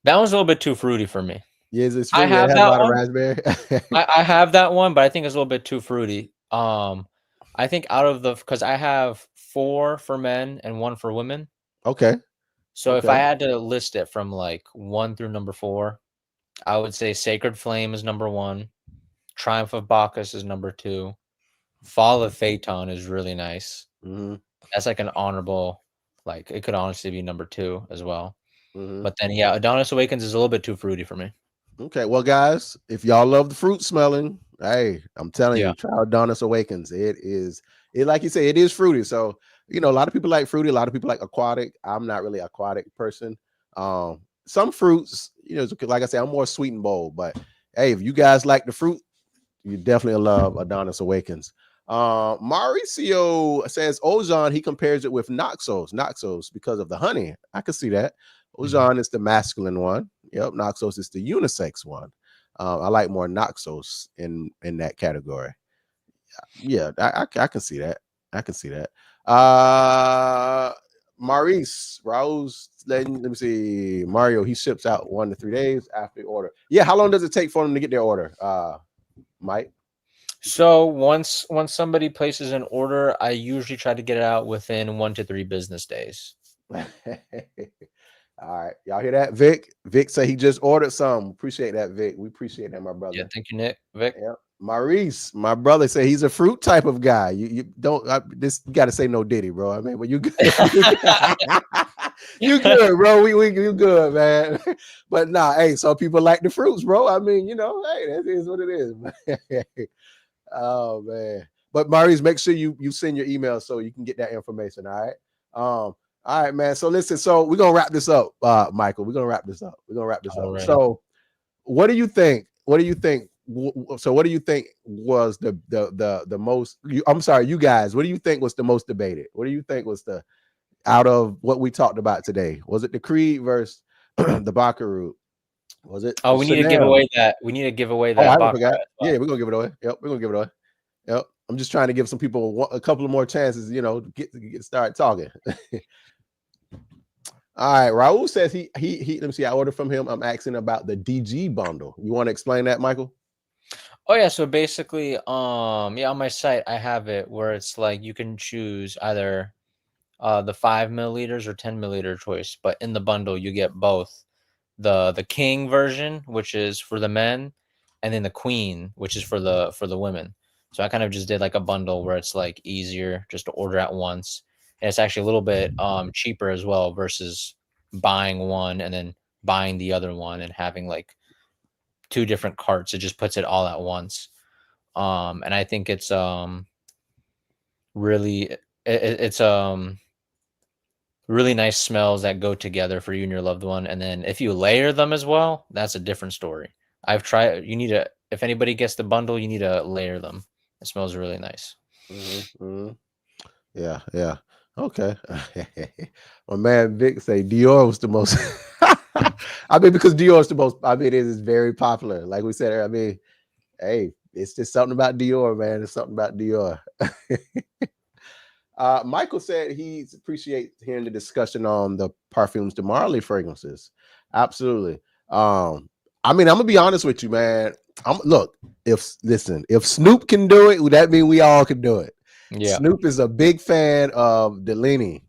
That one's a little bit too fruity for me. Yeah, I have that one. Raspberry. I have that one, but I think it's a little bit too fruity. I think because I have 4 for men and 1 for women. Okay. So if I had to list it from like 1 through number 4, I would say Sacred Flame is number 1, Triumph of Bacchus is number 2, Fall of Phaeton is really nice. That's like an honorable, like it could honestly be number 2 as well. But then Adonis Awakens is a little bit too fruity for me. Okay, well, guys, if y'all love the fruit smelling, hey, I'm telling you, try Adonis Awakens. It like you say, it is fruity. So a lot of people like fruity, a lot of people like aquatic. I'm not really an aquatic person. Some fruits, like I say, I'm more sweet and bold. But hey, if you guys like the fruit, you definitely love Adonis Awakens. Mauricio says Ojan, he compares it with Noxos because of the honey. I can see that. Ojan is the masculine one. Yep, Noxos is the unisex one. I like more Noxos in that category. Yeah, I can see that. I can see that. Maurice, Raul's let me see. Mario, he ships out 1 to 3 days after the order. Yeah, how long does it take for them to get their order? Mike? So once somebody places an order, I usually try to get it out within 1 to 3 business days. All right, y'all hear that? Vic said he just ordered some. Appreciate that, Vic. We appreciate that, my brother. Yeah, thank you, Nick. Vic. Yeah, Maurice, my brother, said he's a fruit type of guy. You don't you got to say no Diddy, bro. I mean, when you good, you good, bro. You good, man. But nah, hey, some people like the fruits, bro. I mean, hey, that is what it is. Oh man. But Maurice, make sure you send your email so you can get that information. All right. All right, man. So listen, so we're gonna wrap this up, Michael. We're gonna wrap this up. Right. So what do you think? So what do you think was the most I'm sorry, you guys, what do you think was the most debated? What do you think was out of what we talked about today? Was it the Creed versus the Baccarat? Was it? Oh, we need to give away that. We need to give away that. I forgot. Yeah, we're gonna give it away. Yep, we're gonna give it away. Yep. I'm just trying to give some people a couple of more chances, to get start talking. All right, Raul says he let me see. I ordered from him. I'm asking about the DG bundle. You want to explain that, Michael? Oh yeah, so basically, on my site I have it where it's like you can choose either the 5 milliliters or 10 milliliter choice, but in the bundle you get both the King version, which is for the men, and then the Queen, which is for the women. So I kind of just did like a bundle where it's like easier just to order at once. And it's actually a little bit cheaper as well versus buying one and then buying the other one and having like 2 different carts. It just puts it all at once. And I think it's really it's really nice smells that go together for you and your loved one. And then if you layer them as well, that's a different story. I've tried. You need to, if anybody gets the bundle, you need to layer them. It smells really nice. Yeah, yeah. Okay. My man Vic say Dior was the most. I mean, because Dior is the most. I mean, it is very popular. Like we said, I mean, hey, it's just something about Dior, man. It's something about Dior. Michael said he appreciates hearing the discussion on the Parfums de Marley fragrances. Absolutely. I mean, I'm gonna be honest with you, man. Look, if Snoop can do it, that means we all can do it. Yeah. Snoop is a big fan of Delaney.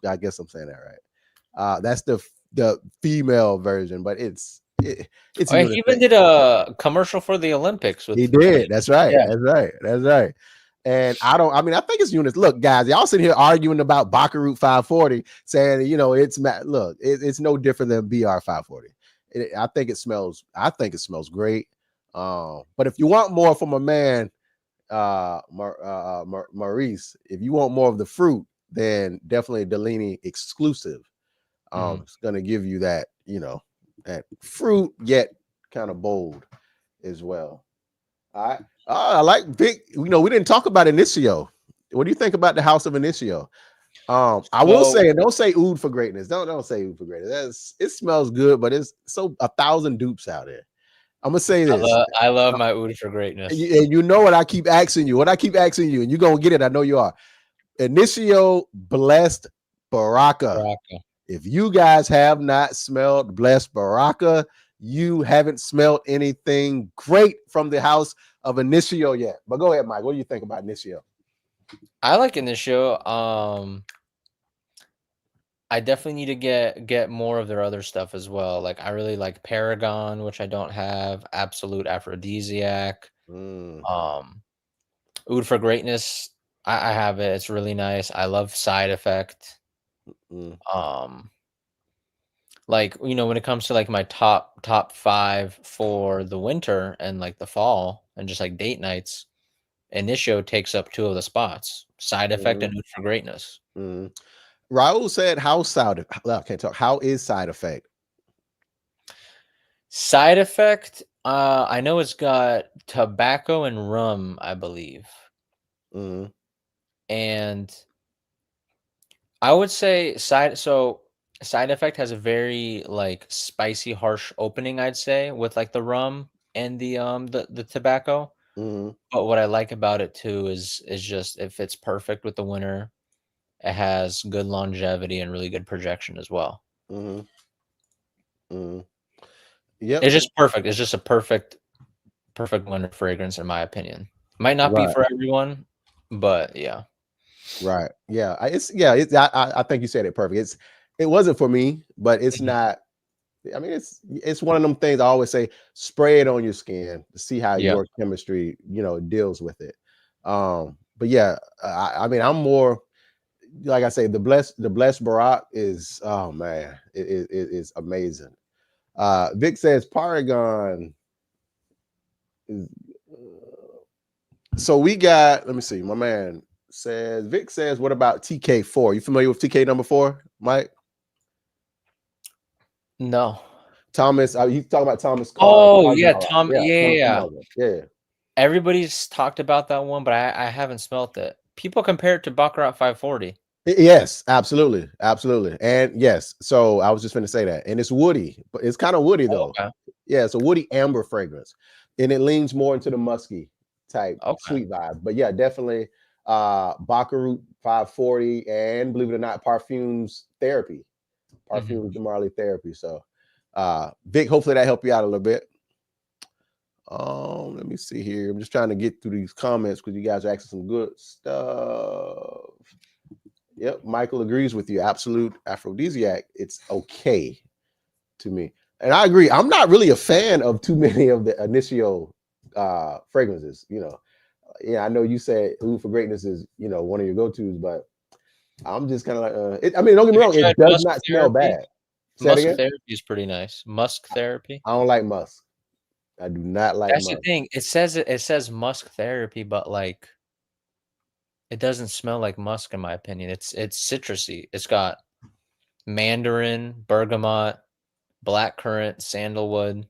I guess I'm saying that right. That's the female version, but it's he even did a commercial for the Olympics. He did. That's right. Yeah. That's right. And I think it's units. Look, guys, y'all sitting here arguing about Baccarat 540, saying, it's no different than BR 540. I think it smells great. But if you want more from a man, Maurice, if you want more of the fruit, then definitely Delaney exclusive. It's gonna give you that, that fruit yet kind of bold as well. All right. I like Vic. We didn't talk about Initio. What do you think about the House of Initio? I will say, and don't say oud for greatness. Don't say oud for greatness. It smells good, but it's so 1,000 dupes out there. I'm gonna say this. I love my oud for greatness. And you know what I keep asking you. And you're gonna get it. I know you are. Initio Blessed Baraka. If you guys have not smelled Blessed Baraka, you haven't smelled anything great from the House of Initio yet. But go ahead, Mike. What do you think about Initio? I like Initio. I definitely need to get more of their other stuff as well. Like I really like Paragon, which I don't have. Absolute Aphrodisiac. Oud for Greatness. I have it. It's really nice. I love Side Effect. Like, when it comes to like my top 5 for the winter and like the fall and just like date nights, Initio takes up 2 of the spots. Side Effect and Oud for Greatness. Raul said, "How is Side Effect?" Side Effect. I know it's got tobacco and rum, I believe. And I would say Side Effect has a very like spicy, harsh opening, I'd say, with like the rum and the tobacco. But what I like about it too is just it fits perfect with the winter. It has good longevity and really good projection as well. Yep. It's just perfect. It's just a perfect winter fragrance, in my opinion. Might not be for everyone, but yeah. Right. Yeah. I think you said it perfect. It wasn't for me, but it's not. I mean, it's one of them things I always say: spray it on your skin to see how your chemistry, deals with it. But yeah, I mean, I'm more like I say, the blessed Barack is, oh man, it is amazing. Vic says Paragon is. So we got. Let me see. My man says Vic says, what about TK4? You familiar with TK number 4, Mike? No. Thomas, he's talking about Thomas. Oh, yeah, Tom. Yeah. Everybody's talked about that one, but I haven't smelt it. People compare it to Baccarat 540. Yes, absolutely. And yes, so I was just going to say that. And it's woody, but it's kind of woody though. Okay. Yeah, it's a woody amber fragrance. And it leans more into the musky type sweet vibe. But yeah, definitely Baccarat 540 and, believe it or not, Parfums Therapy. Parfums de Marley Therapy. So Vic, hopefully that helped you out a little bit. Let me see here. I'm just trying to get through these comments because you guys are asking some good stuff. Yep, Michael agrees with you. Absolute Aphrodisiac. It's okay to me. And I agree. I'm not really a fan of too many of the Initio fragrances, Yeah, I know you said Oud for Greatness is, one of your go-tos, but I'm just kind of like, I mean, don't get me Have wrong, you it tried does musk not smell therapy? bad. Say it Musk again. therapy is pretty nice. Musk therapy. I don't like musk. I do not like That's the musk. thing. It says musk therapy, but like it doesn't smell like musk in my opinion. It's citrusy. It's got mandarin, bergamot, blackcurrant, sandalwood,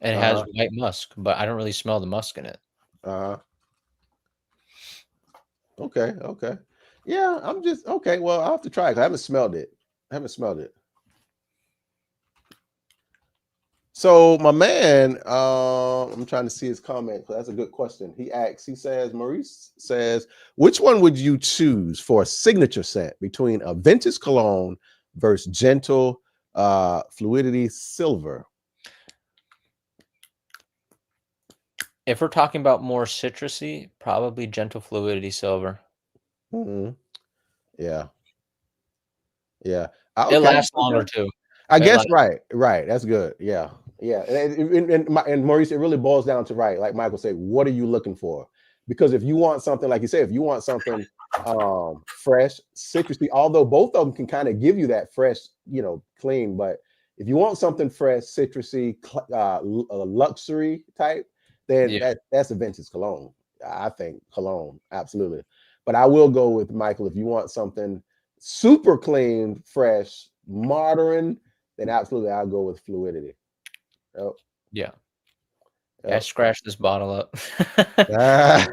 and it has Uh-huh. white musk, but I don't really smell the musk in it. Uh-huh. Okay. Okay. Yeah, I'm just okay. Well, I'll have to try it. I haven't smelled it. I haven't smelled it. So my man, I'm trying to see his comment. That's a good question. He says, Maurice says, which one would you choose for a signature scent between Aventus cologne versus gentle fluidity silver? If we're talking about more citrusy, probably gentle fluidity silver. Mhm. Yeah. Yeah. It Okay. lasts longer Okay. too. I It guess lasts. right. That's good. Yeah, yeah. And Maurice, it really boils down to right, like Michael said. What are you looking for? Because if you want something, like you said, if you want something fresh, citrusy, although both of them can kind of give you that fresh, clean. But if you want something fresh, citrusy, luxury type, then Yeah. that's a vintage cologne. I think cologne, absolutely. But I will go with Michael if you want something super clean, fresh, modern, then absolutely I'll go with fluidity. Yep. Yeah. I Yep. scratched this bottle up. Ah.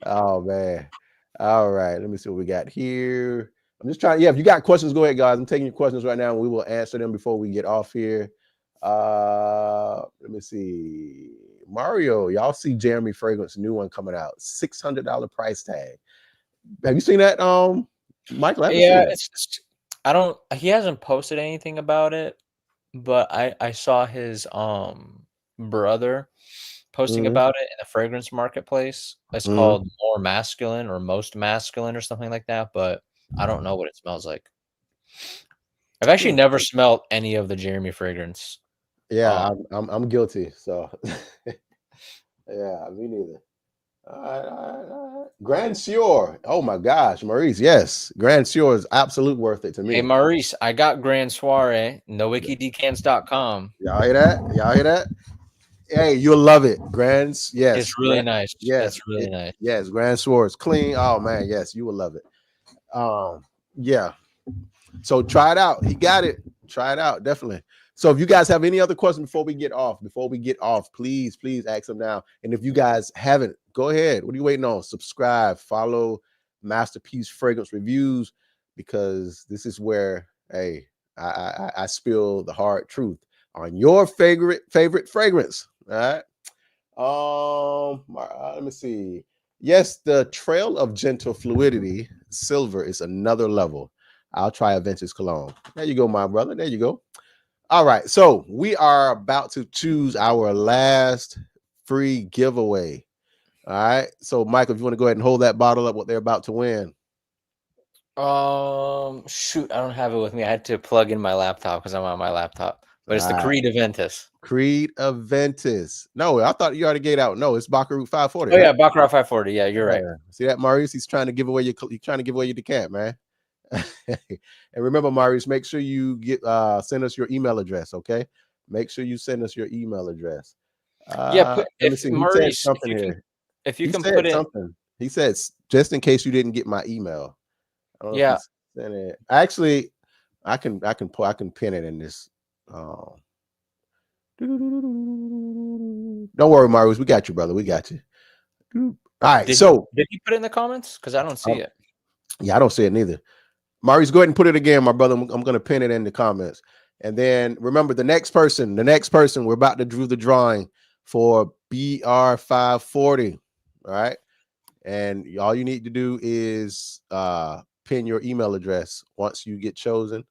Oh man. All right. Let me see what we got here. I'm just trying. Yeah, if you got questions, go ahead, guys. I'm taking your questions right now, and we will answer them before we get off here. Let me see. Mario, y'all see Jeremy Fragrance new one coming out, $600 price tag. Have you seen that? Michael, I haven't seen Yeah, that. it's just I don't he hasn't posted anything about it, but I saw his brother posting Mhm, about it in the fragrance marketplace. It's mhm. called More Masculine or Most Masculine or something like that, but I don't know what it smells like. I've actually Hmm. never smelled any of the Jeremy fragrance. Yeah, Um, I'm guilty. So yeah, me neither. All right, all right, all right. Grand Sieur. Oh my gosh, Maurice. Yes, Grand Sieur is absolute worth it to hey me. Maurice, I got Grand Soiree, NowickiDecants.com. Y'all hear that? Y'all hear that? Hey, you'll love it. It's Yes, really nice. yes, It's really nice. yes. Grand Sieur is clean. Oh man, yes, you will love it. Yeah. So try it out. He got it. Try it out, definitely. So if you guys have any other questions before we get off, please ask them now. And if you guys haven't, go ahead. What are you waiting on? Subscribe, follow Masterpiece Fragrance Reviews, because this is where, hey, I spill the hard truth on your favorite fragrance. All right. Let me see. Yes, the Trail of Gentle Fluidity Silver is another level. I'll try Aventus Cologne. There you go, my brother. There you go. All right. So we are about to choose our last free giveaway. All right. So, Michael, if you want to go ahead and hold that bottle up, what they're about to win. Shoot, I don't have it with me. I had to plug in my laptop because I'm on my laptop. But All it's the right. Creed Aventus. Creed Aventus. No, I thought you already gave out. No, it's Baccarat 540. Oh Right? yeah, Baccarat 540. Yeah, you're right. Yeah. See that, Maurice? He's trying to give away your decant, man. And remember, Marius, make sure you send us your email address, okay? Make sure you send us your email address. Yeah, Let me if see. He said Maurice, something here. if you He can said put it, something. He said, just in case you didn't get my email. I don't know if yeah, he sent it. Actually, I can pin it in this. Don't worry, Marius. We got you, brother. We got you. All right. did So, he put it in the comments? Because I don't see it. yeah, I don't see it neither. Marius, go ahead and put it again, my brother. I'm going to pin it in the comments. And then remember the next person, we're about to do the drawing for BR 540. All right. And all you need to do is pin your email address once you get chosen,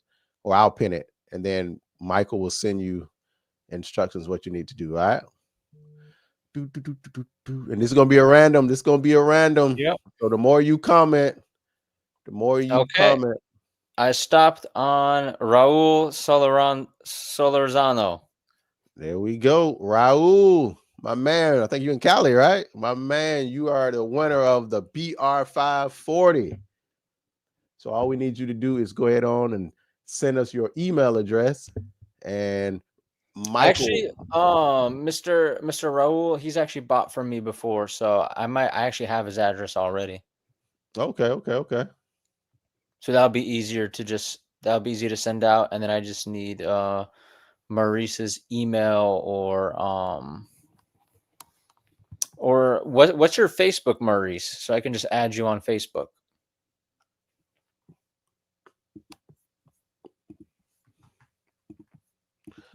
or I'll pin it. And then Michael will send you instructions what you need to do. All right. And this is going to be a random. Yep. So the more you comment, Okay. I stopped on Raul Solorzano. There we go. Raul, My man, I think you're in Cali, right? My man, you are the winner of the BR540. So all we need you to do is go ahead on and send us your email address. And Michael, Actually, Mr. Raul, he's actually bought from me before, so I actually have his address already. okay. So that'll be easy to send out, and then I just need Maurice's email or what's your Facebook, Maurice? So I can just add you on Facebook.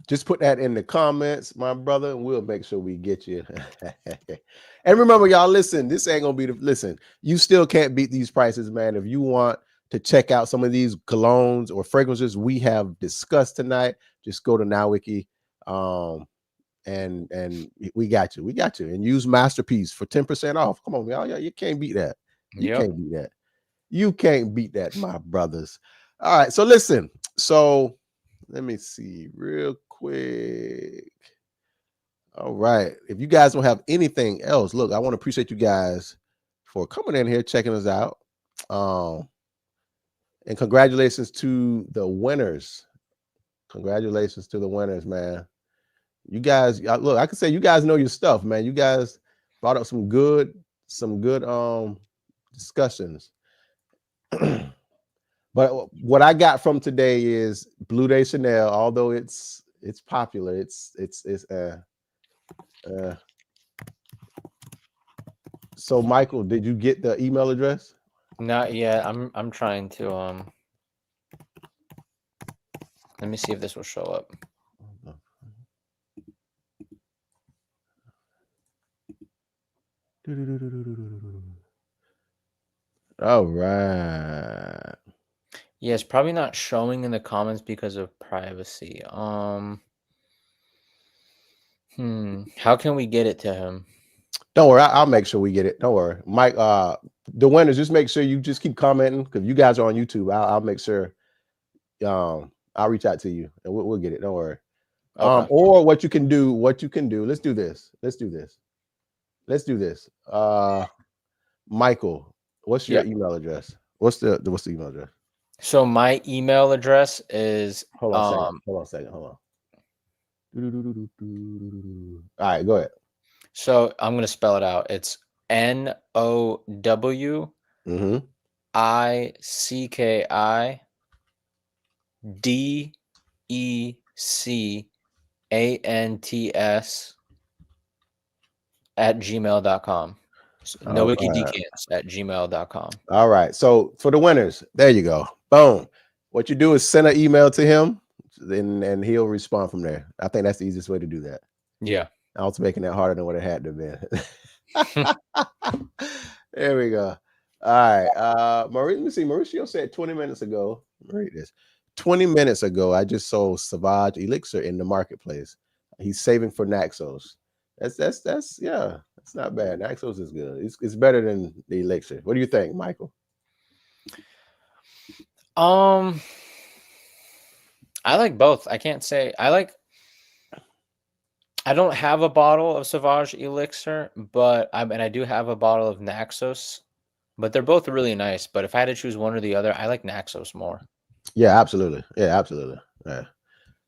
Just put that in the comments, my brother, and we'll make sure we get you. And remember, y'all, listen, this ain't gonna be listen, you still can't beat these prices, man. If you want to check out some of these colognes or fragrances we have discussed tonight, just go to Nowicki, and we got you, and use Masterpiece for 10% off. Come on, y'all, you can't beat that. You can't beat that. You can't beat that, my brothers. All right, so listen, so let me see real quick. All right, if you guys don't have anything else, look, I want to appreciate you guys for coming in here, checking us out, and congratulations to the winners. Congratulations to the winners, man. You guys, look, I can say you guys know your stuff, man. You guys brought up some good discussions. But what I got from today is Blue Day Chanel, although it's popular, so Michael, did you get the email address? Not yet. I'm trying to let me see if this will show up. All right. Yeah, it's probably not showing in the comments because of privacy. How can we get it to him? Don't worry, I'll make sure we get it. Don't worry, Mike. The winners, just make sure you just keep commenting because you guys are on YouTube. I'll make sure. I'll reach out to you and we'll get it. Don't worry. Okay. Or what you can do. Let's do this. Michael, what's your email address? What's the email address? So my email address is Hold on a second. All right, go ahead. So I'm gonna spell it out. It's NOWICKICANTS@gmail.com. Nowicki Decants at gmail.com. All right. So for the winners, there you go. Boom. What you do is send an email to him, and he'll respond from there. I think that's the easiest way to do that. Yeah. I was making that harder than what it had to be. There we go. All right. Let me see. Mauricio said 20 minutes ago. Read this. 20 minutes ago, I just sold Sauvage Elixir in the marketplace. He's saving for Naxos. That's not bad. Naxos is good. It's better than the Elixir. What do you think, Michael? I like both. I can't say I don't have a bottle of Sauvage Elixir, but I do have a bottle of Naxos, but they're both really nice. But if I had to choose one or the other, I like Naxos more. Yeah, absolutely. Yeah.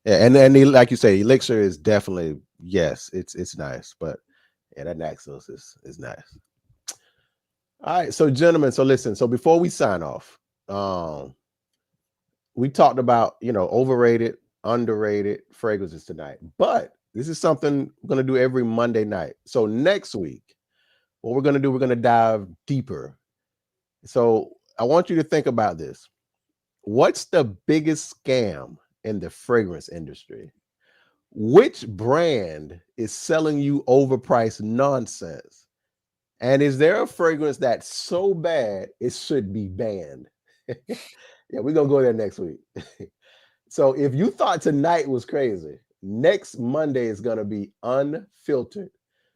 And then, like you say, Elixir is definitely, yes, it's nice, but yeah, that Naxos is nice. All right, so gentlemen, so listen, so before we sign off, we talked about, overrated, underrated fragrances tonight, but this is something we're going to do every Monday night. So next week, what we're going to do, we're going to dive deeper. So I want you to think about this. What's the biggest scam in the fragrance industry? Which brand is selling you overpriced nonsense? And is there a fragrance that's so bad it should be banned? Yeah, we're going to go there next week. So if you thought tonight was crazy, next Monday is going to be unfiltered.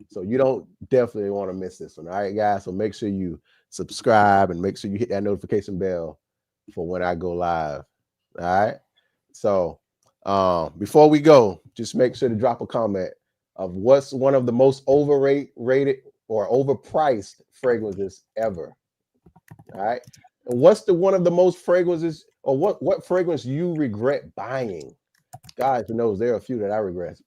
So you don't definitely want to miss this one. All right, guys. So make sure you subscribe and make sure you hit that notification bell for when I go live. All right. So before we go, just make sure to drop a comment of what's one of the most overrated or overpriced fragrances ever. All right. And what's the one of the most fragrances, or what fragrance you regret buying? God knows there are a few that I regret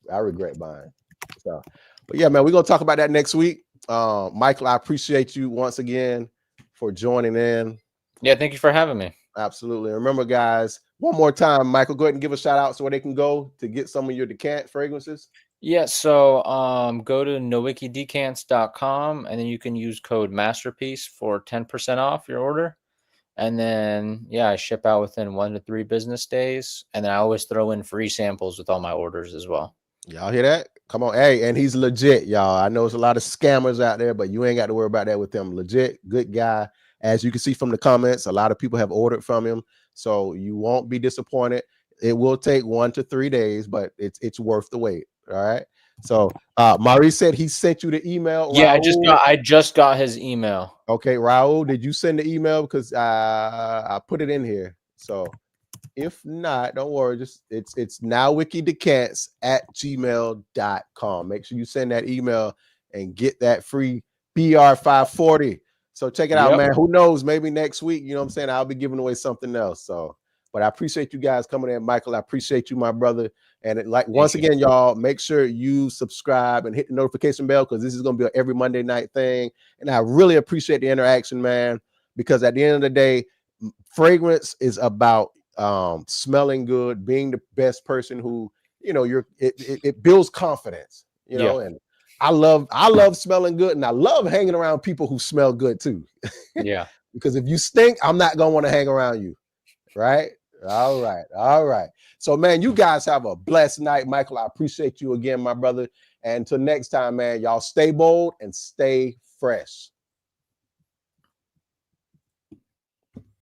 buying. So, but yeah, man, we're gonna talk about that next week. Michael, I appreciate you once again for joining in. Yeah, thank you for having me. Absolutely. Remember, guys, one more time, Michael, go ahead and give a shout out so where they can go to get some of your decant fragrances. Yeah, so go to NowickiDecants.com and then you can use code Masterpiece for 10% off your order. And then I ship out within 1 to 3 business days. And then I always throw in free samples with all my orders as well. Y'all hear that? Come on. Hey, and he's legit, y'all. I know there's a lot of scammers out there, but you ain't got to worry about that with him. Legit, good guy. As you can see from the comments, a lot of people have ordered from him. So you won't be disappointed. It will take 1 to 3 days, but it's worth the wait. All right. So Maurice said he sent you the email. Yeah, Raul. I just got his email. Okay, Raul, did you send the email? Because I put it in here. So if not, don't worry. Just it's nowwickydecants@gmail.com. Make sure you send that email and get that free BR540. So check it out, man. Who knows? Maybe next week, you know what I'm saying? I'll be giving away something else. So, but I appreciate you guys coming in, Michael. I appreciate you, my brother. And once again, y'all, make sure you subscribe and hit the notification bell, because this is going to be an every Monday night thing. And I really appreciate the interaction, man, because at the end of the day, fragrance is about smelling good, being the best person who, you know, it builds confidence, you know, and I love smelling good, and I love hanging around people who smell good too. Yeah. Because if you stink, I'm not gonna want to hang around you. Right? All right. So, man, you guys have a blessed night. Michael, I appreciate you again, my brother. And until next time, man, y'all stay bold and stay fresh.